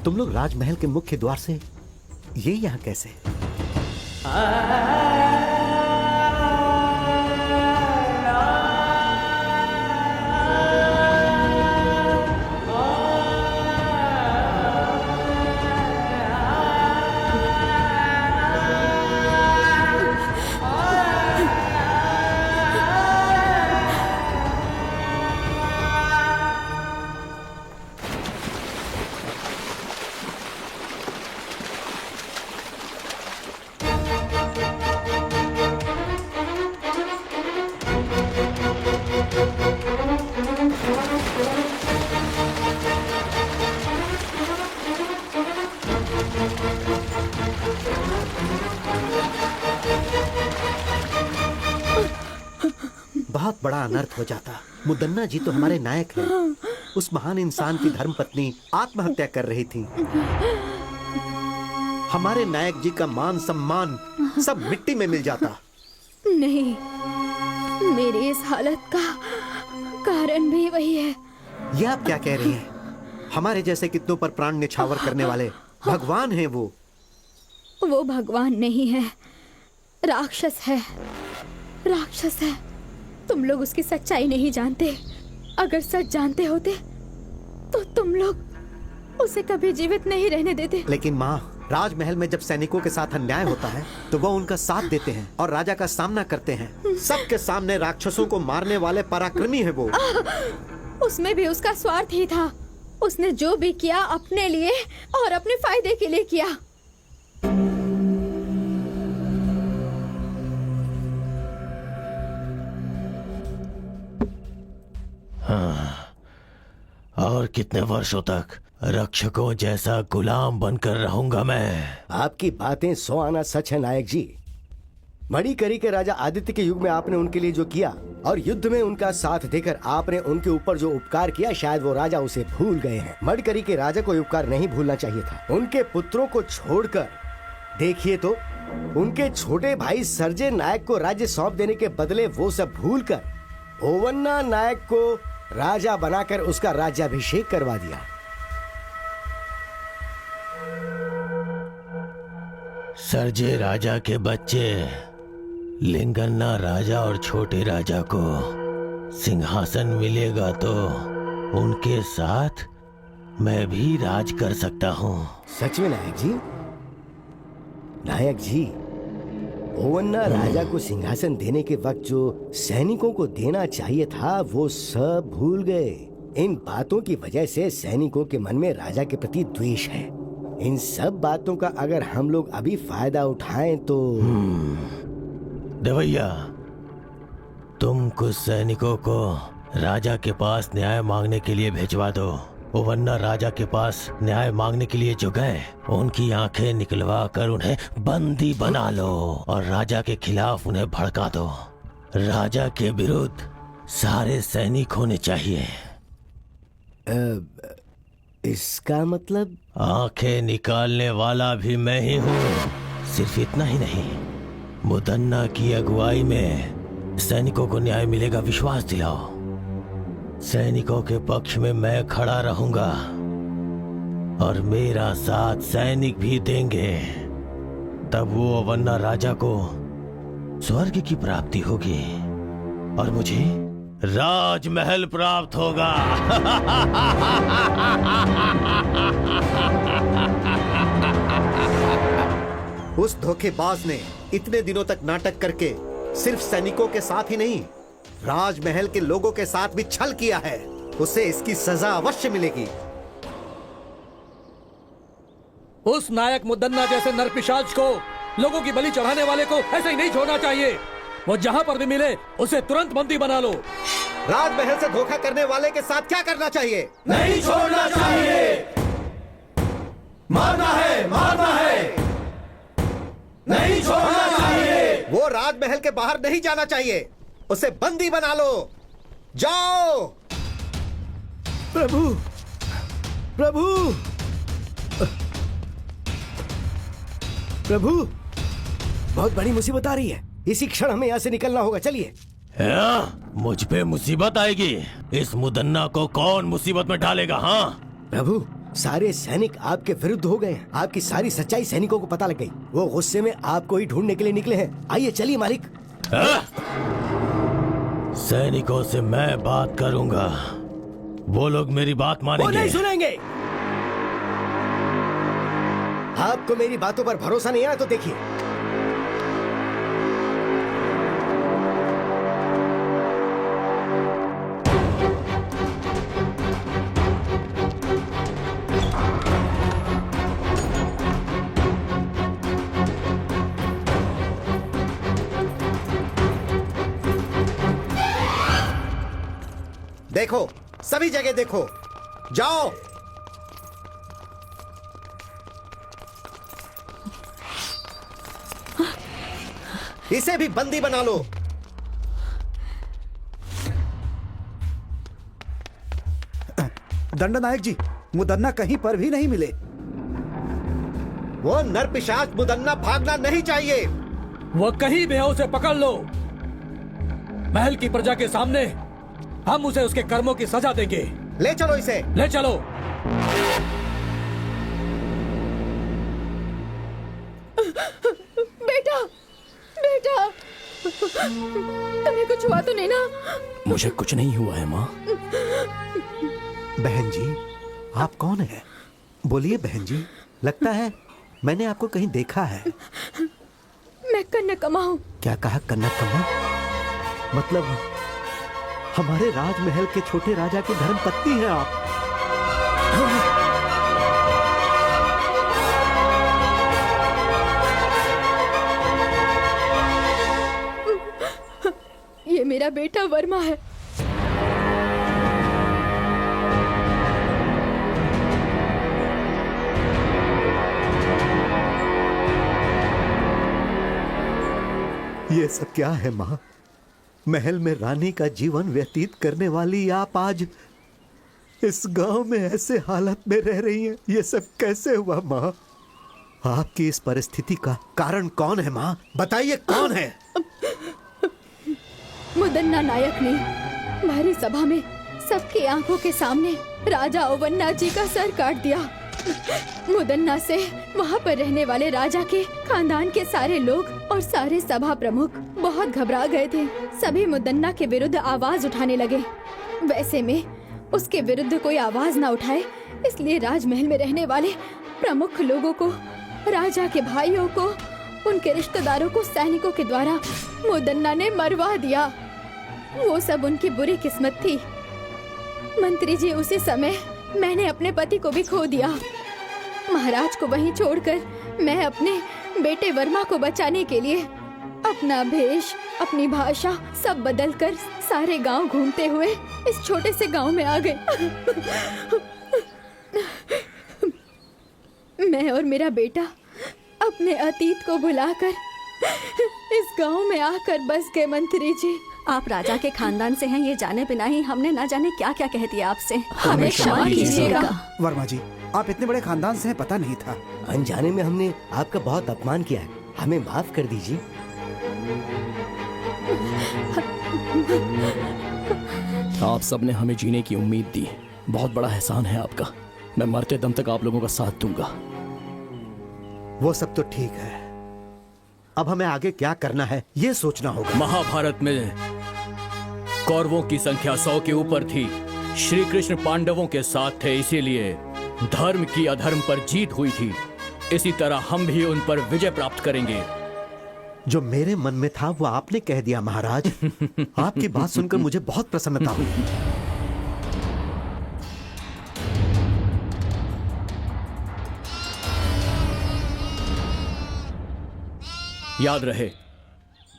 तुम लोग राजमहल के मुख्य द्वार से ये यहाँ कैसे? बहुत बड़ा अनर्थ हो जाता। मुदन्ना जी तो हमारे नायक हैं। उस महान इंसान की धर्मपत्नी आत्महत्या कर रही थी। हमारे नायक जी का मान सम्मान सब मिट्टी में मिल जाता। नहीं, मेरी इस हालत का कारण भी वही है। ये आप क्या कह रही हैं? हमारे जैसे कितनों पर प्राण न्यौछावर करने वाले भगवान हैं वो। वो भगवान नहीं है, राक्षस है। राक्षस है। तुम लोग उसकी सच्चाई नहीं जानते। अगर सच जानते होते तो तुम लोग उसे कभी जीवित नहीं रहने देते। लेकिन माँ, राजमहल में जब सैनिकों के साथ अन्याय होता है तो वह उनका साथ देते हैं और राजा का सामना करते हैं। सबके सामने राक्षसों को मारने वाले पराक्रमी है वो। उसमें भी उसका स्वार्थ ही था। उसने जो भी किया अपने लिए और अपने फायदे के लिए किया। और कितने वर्षों तक रक्षकों जैसा गुलाम बनकर रहूंगा मैं? आपकी बातें 100 आना सच है नायक जी। मणिकरी के राजा आदित्य के युग में आपने उनके लिए जो किया और युद्ध में उनका साथ देकर आपने उनके ऊपर जो उपकार किया, शायद वो राजा उसे भूल गए हैं। मणिकरी के राजा को उपकार नहीं भूलना चाहिए था। उनके पुत्रों को छोड़कर देखिए तो उनके छोटे भाई सरजे नायक को राज्य सौंप देने के बदले वो सब भूलकर ओवन्ना नायक को राजा बनाकर उसका राज्याभिषेक करवा दिया। सरजे राजा के बच्चे लिंगन्ना राजा और छोटे राजा को सिंहासन मिलेगा तो उनके साथ मैं भी राज कर सकता हूँ। सच में नायक जी? नायक जी, ओवन्ना राजा को सिंहासन देने के वक्त जो सैनिकों को देना चाहिए था वो सब भूल गए। इन बातों की वजह से सैनिकों के मन में राजा के प्रति द्वेष है। इन सब बातों का अगर हम लोग अभी फायदा उठाएं तो देवैया, तुम कुछ सैनिकों को राजा के पास न्याय मांगने के लिए भिजवा दो। ओवन्ना राजा के पास न्याय मांगने के लिए जो गए उनकी आंखें निकलवा कर उन्हें बंदी बना लो और राजा के खिलाफ उन्हें भड़का दो। राजा के विरुद्ध सारे सैनिक होने चाहिए। इसका मतलब? आंखें निकालने वाला भी मैं ही हूँ। सिर्फ इतना ही नहीं, मुदन्ना की अगुवाई में सैनिकों को न्याय मिलेगा, विश्वास दिलाओ। सैनिकों के पक्ष में मैं खड़ा रहूंगा और मेरा साथ सैनिक भी देंगे। तब वो ओवन्ना राजा को स्वर्ग की प्राप्ति होगी और मुझे राजमहल प्राप्त होगा। उस धोखेबाज ने इतने दिनों तक नाटक करके सिर्फ सैनिकों के साथ ही नहीं, राजमहल के लोगों के साथ भी छल किया है। उसे इसकी सजा अवश्य मिलेगी। उस नायक मुदन्ना जैसे नरपिशाच को, लोगों की बलि चढ़ाने वाले को ऐसे ही नहीं छोड़ना चाहिए। वो जहां पर भी मिले उसे तुरंत बंदी बना लो। राजमहल से धोखा करने वाले के साथ क्या करना चाहिए? नहीं छोड़ना चाहिए। मारना है, मारना है। नहीं छोड़ना चाहिए। वो राजमहल के बाहर नहीं जाना चाहिए। उसे बंदी बना लो। जाओ। प्रभु, प्रभु, प्रभु, बहुत बड़ी मुसीबत आ रही है। इसी क्षण हमें यहाँ से निकलना होगा। चलिए। मुझ पे मुसीबत आएगी? इस मुदन्ना को कौन मुसीबत में डालेगा? हाँ प्रभु, सारे सैनिक आपके विरुद्ध हो गए हैं। आपकी सारी सच्चाई सैनिकों को पता लग गई। वो गुस्से में आपको ही ढूंढने के लिए निकले हैं। आइए चलिए मालिक। सैनिकों से मैं बात करूंगा। वो लोग मेरी बात मानेंगे। वो नहीं सुनेंगे। आपको मेरी बातों पर भरोसा नहीं है तो देखिए। देखो, सभी जगह देखो। जाओ। इसे भी बंदी बना लो। दंडनायक जी, मुदन्ना कहीं पर भी नहीं मिले। वो नरपिशाच मुदन्ना भागना नहीं चाहिए। वो कहीं भी है, उसे पकड़ लो। महल की प्रजा के सामने हम उसे उसके कर्मों की सजा देंगे। ले चलो इसे। ले चलो। बेटा, बेटा, तुम्हें कुछ हुआ तो नहीं ना? मुझे कुछ नहीं हुआ है माँ। बहन जी, आप कौन है? बोलिए बहन जी, लगता है मैंने आपको कहीं देखा है। मैं कनकम्मा हूँ। क्या कहा? कनकम्मा? मतलब हमारे राजमहल के छोटे राजा की धर्मपत्नी हैं आप? ये मेरा बेटा वर्मा है। ये सब क्या है माँ? महल में रानी का जीवन व्यतीत करने वाली आप आज इस गांव में ऐसे हालत में रह रही हैं। ये सब कैसे हुआ माँ? आपकी इस परिस्थिति का कारण कौन है माँ? बताइए कौन है? मुदन्ना नायक ने भारी सभा में सबकी आंखों के सामने राजा ओवन्ना जी का सर काट दिया। मुदन्ना से वहाँ पर रहने वाले राजा के खानदान के सारे लोग और सारे सभा प्रमुख बहुत घबरा गए थे। सभी मुदन्ना के विरुद्ध आवाज उठाने लगे। वैसे में उसके विरुद्ध कोई आवाज ना उठाए, इसलिए राजमहल में रहने वाले प्रमुख लोगों को, राजा के भाइयों को, उनके रिश्तेदारों को सैनिकों के द्वारा मुदन्ना ने मरवा दिया। वो सब उनकी बुरी किस्मत थी। मंत्री जी, उसी समय मैंने अपने पति को भी खो दिया। महाराज को वहीं छोड़कर मैं अपने बेटे वर्मा को बचाने के लिए अपना भेष, अपनी भाषा सब बदलकर सारे गांव घूमते हुए इस छोटे से गांव में आ गए। मैं और मेरा बेटा अपने अतीत को भुलाकर इस गांव में आकर बस गए। मंत्री जी, आप राजा के खानदान से हैं, ये जाने बिना ही हमने ना जाने क्या क्या कह दिया आपसे। हमें क्षमा कीजिएगा। वर्मा जी, आप इतने बड़े खानदान से हैं, पता नहीं था। अनजाने में हमने आपका बहुत अपमान किया है, हमें माफ कर दीजिए। आप सबने हमें जीने की उम्मीद दी, बहुत बड़ा एहसान है आपका। मैं मरते दम तक आप लोगों का साथ दूंगा। वो सब तो ठीक है, अब हमें आगे क्या करना है ये सोचना होगा। महाभारत में कौरवों की संख्या 100 के ऊपर थी। श्री कृष्ण पांडवों के साथ थे, इसीलिए धर्म की अधर्म पर जीत हुई थी। इसी तरह हम भी उन पर विजय प्राप्त करेंगे। जो मेरे मन में था वो आपने कह दिया महाराज। आपकी बात सुनकर मुझे बहुत प्रसन्नता हुई। याद रहे,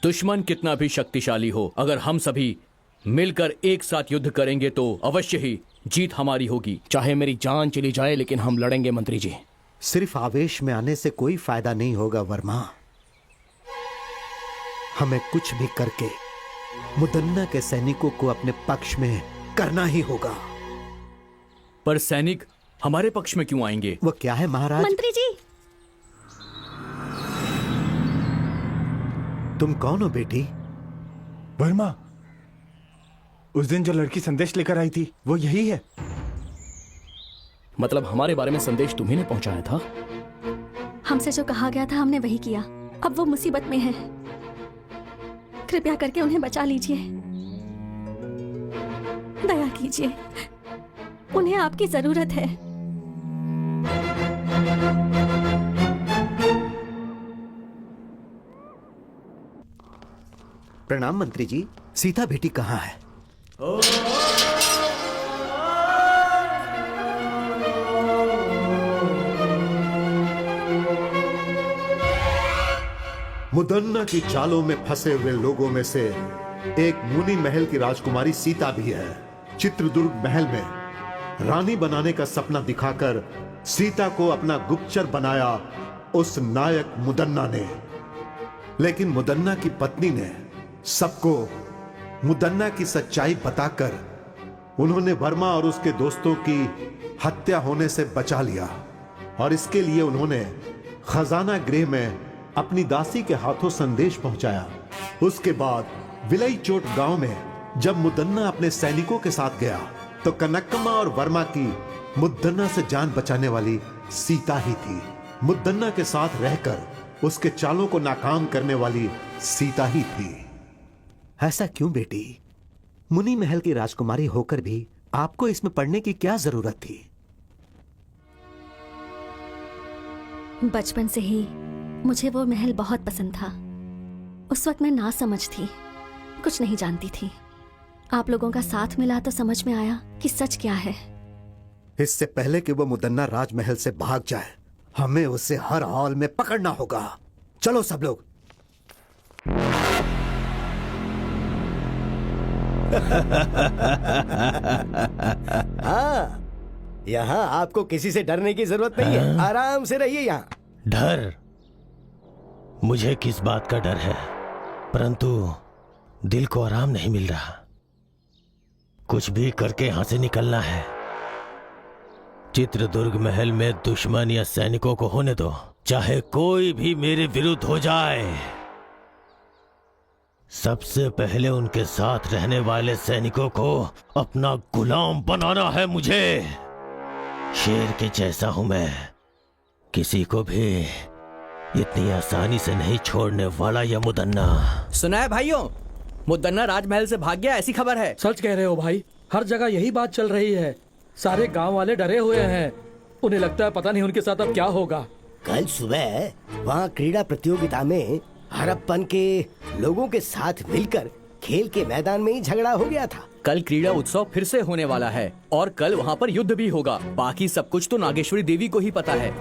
दुश्मन कितना भी शक्तिशाली हो, अगर हम सभी मिलकर एक साथ युद्ध करेंगे तो अवश्य ही जीत हमारी होगी। चाहे मेरी जान चली जाए, लेकिन हम लड़ेंगे मंत्री जी। सिर्फ आवेश में आने से कोई फायदा नहीं होगा वर्मा। हमें कुछ भी करके मुदन्ना के सैनिकों को अपने पक्ष में करना ही होगा। पर सैनिक हमारे पक्ष में क्यों आएंगे? वो क्या है महाराज? मंत्री जी, तुम कौन हो बेटी? वर्मा, उस दिन जो लड़की संदेश लेकर आई थी वो यही है। मतलब हमारे बारे में संदेश तुम्ही ने पहुंचाया था? हमसे जो कहा गया था हमने वही किया। अब वो मुसीबत में है, कृपया करके उन्हें बचा लीजिए। दया कीजिए, उन्हें आपकी जरूरत है। प्रणाम मंत्री जी, सीता बेटी कहाँ है? मुदन्ना की चालों में फंसे हुए लोगों में से एक मुनि महल की राजकुमारी सीता भी है। चित्रदुर्ग महल में रानी बनाने का सपना दिखाकर सीता को अपना गुप्तचर बनाया उस नायक मुदन्ना ने। लेकिन मुदन्ना की पत्नी ने सबको मुदन्ना की सच्चाई बताकर उन्होंने वर्मा और उसके दोस्तों की हत्या होने से बचा लिया। और इसके लिए उन्होंने खजाना गृह में अपनी दासी के हाथों संदेश पहुंचाया। उसके बाद विलई चोट गांव में जब मुदन्ना अपने सैनिकों के साथ गया तो कनकम्मा और वर्मा की मुदन्ना से जान बचाने वाली सीता ही थी। मुदन्ना के साथ रहकर उसके चालों को नाकाम करने वाली सीता ही थी। ऐसा क्यों बेटी? मुनि महल की राजकुमारी होकर भी आपको इसमें पढ़ने की क्या जरूरत थी? बचपन से ही मुझे वो महल बहुत पसंद था। उस वक्त मैं ना समझ थी, कुछ नहीं जानती थी। आप लोगों का साथ मिला तो समझ में आया कि सच क्या है। इससे पहले कि वो मुदन्ना राजमहल से भाग जाए, हमें उसे हर हाल में पकड़ना होगा। चलो सब लोग। हाँ, यहाँ आपको किसी से डरने की जरूरत नहीं है। आराम से रहिए यहाँ। डर? मुझे किस बात का डर है, परंतु दिल को आराम नहीं मिल रहा। कुछ भी करके यहां से निकलना है। चित्रदुर्ग महल में दुश्मन या सैनिकों को होने दो, चाहे कोई भी मेरे विरुद्ध हो जाए। सबसे पहले उनके साथ रहने वाले सैनिकों को अपना गुलाम बनाना है मुझे। शेर के जैसा हूं मैं, किसी को भी इतनी आसानी से नहीं छोड़ने वाला यह मुदन्ना। सुना है भाइयों, मुदन्ना राजमहल से भाग गया, ऐसी खबर है। सच कह रहे हो भाई, हर जगह यही बात चल रही है। सारे गांव वाले डरे हुए हैं। उन्हें लगता है पता नहीं उनके साथ अब क्या होगा। कल सुबह वहाँ क्रीड़ा प्रतियोगिता में हड़प्पन के लोगों के साथ मिलकर खेल के मैदान में ही झगड़ा हो गया था। कल क्रीड़ा उत्सव फिर से होने वाला है और कल वहाँ पर युद्ध भी होगा। बाकी सब कुछ तो नागेश्वरी देवी को ही पता है।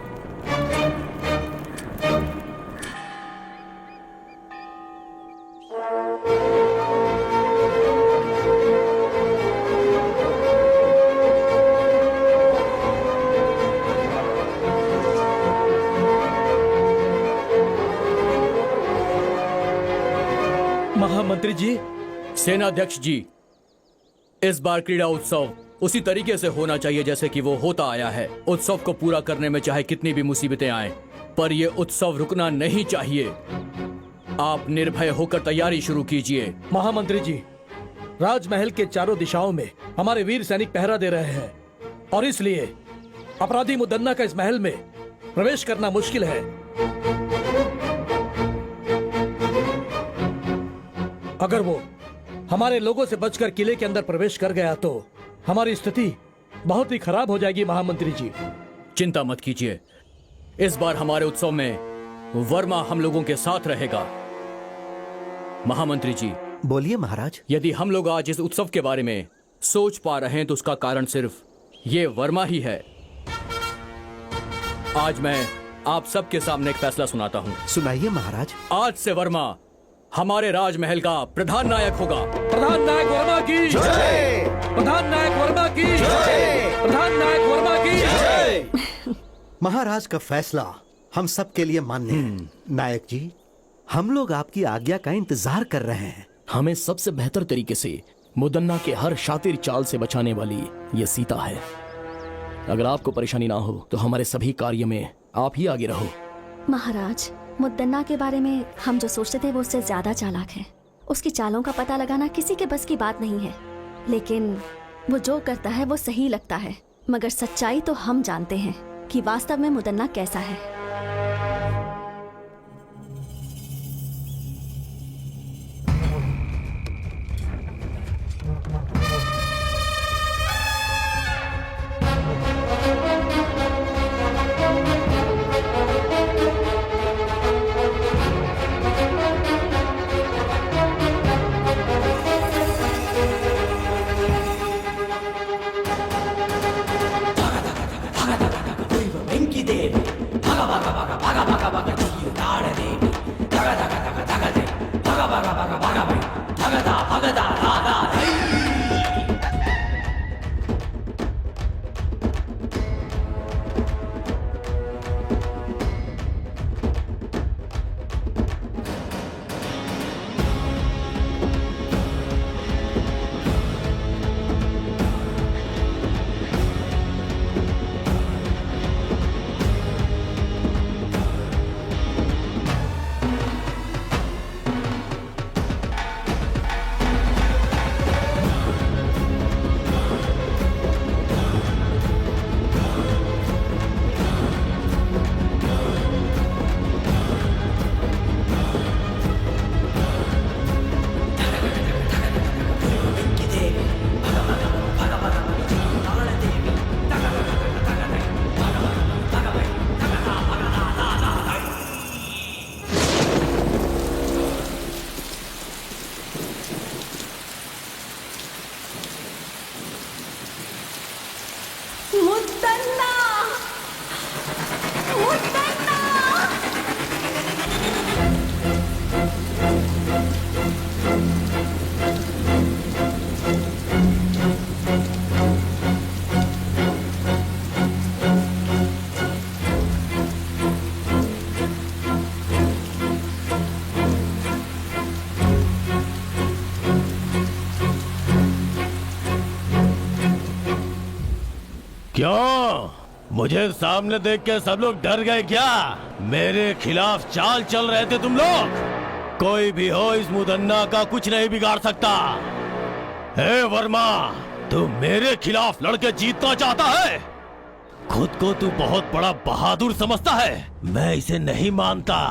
महामंत्री जी, सेनाध्यक्ष जी, इस बार क्रीड़ा उत्सव उसी तरीके से होना चाहिए जैसे कि वो होता आया है। उत्सव को पूरा करने में चाहे कितनी भी मुसीबतें आएं, पर ये उत्सव रुकना नहीं चाहिए। आप निर्भय होकर तैयारी शुरू कीजिए। महामंत्री जी, राजमहल के चारों दिशाओं में हमारे वीर सैनिक पहरा दे रहे हैं और इसलिए अपराधी मुदन्ना का इस महल में प्रवेश करना मुश्किल है। अगर वो हमारे लोगों से बचकर किले के अंदर प्रवेश कर गया तो हमारी स्थिति बहुत ही खराब हो जाएगी। महामंत्री जी, चिंता मत कीजिए, इस बार हमारे उत्सव में वर्मा हम लोगों के साथ रहेगा। महामंत्री जी, बोलिए महाराज। यदि हम लोग आज इस उत्सव के बारे में सोच पा रहे हैं तो उसका कारण सिर्फ ये वर्मा ही है। आज मैं आप सबके सामने एक फैसला सुनाता हूँ। सुनाइए महाराज। आज से वर्मा हमारे राजमहल का प्रधान नायक होगा। प्रधान नायक वर्मा की जय! प्रधान नायक वर्मा की जय! प्रधान नायक वर्मा की जय! महाराज का फैसला हम सब के लिए मान्य है। नायक जी, हम लोग आपकी आज्ञा का इंतजार कर रहे हैं। हमें सबसे बेहतर तरीके से मुदन्ना के हर शातिर चाल से बचाने वाली ये सीता है। अगर आपको परेशानी ना हो तो हमारे सभी कार्य में आप ही आगे रहो। महाराज, मुद्दन्ना के बारे में हम जो सोचते थे वो उससे ज्यादा चालाक है। उसकी चालों का पता लगाना किसी के बस की बात नहीं है, लेकिन वो जो करता है वो सही लगता है। मगर सच्चाई तो हम जानते हैं कि वास्तव में मुदन्ना कैसा है। मुदन्ना मुदन्ना क्यों? मुझे सामने देख के सब लोग डर गए क्या? मेरे खिलाफ चाल चल रहे थे तुम लोग? कोई भी हो इस मुदन्ना का कुछ नहीं बिगाड़ सकता। हे वर्मा, तू मेरे खिलाफ लड़के जीतना चाहता है? खुद को तू बहुत बड़ा बहादुर समझता है। मैं इसे नहीं मानता।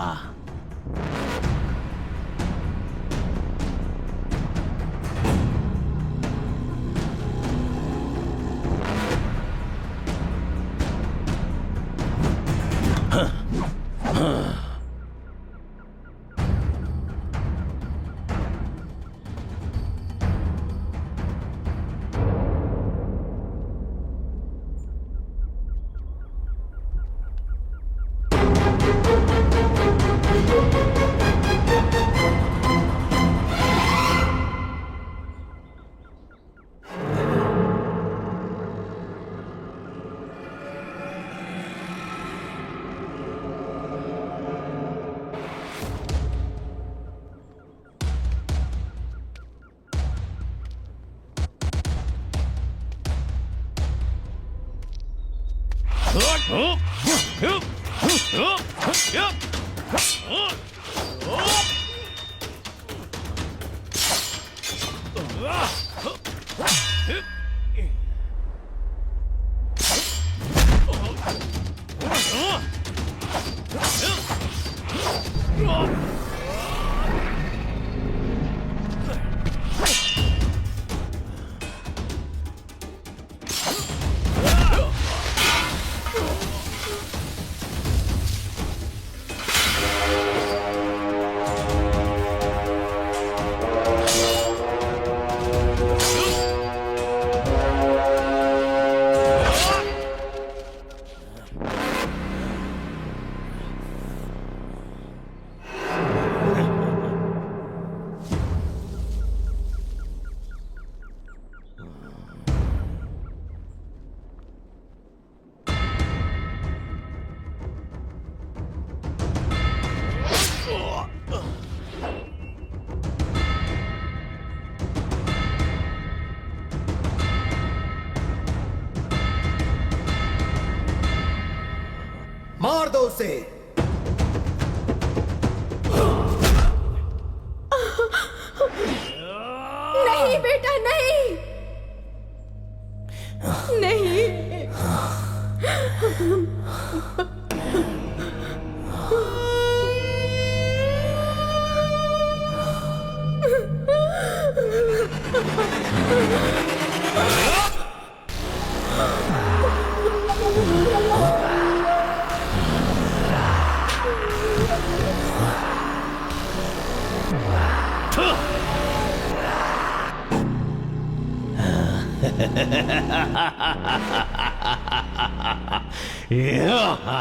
मार दो उसे। नहीं बेटा, नहीं नहीं। Yeah.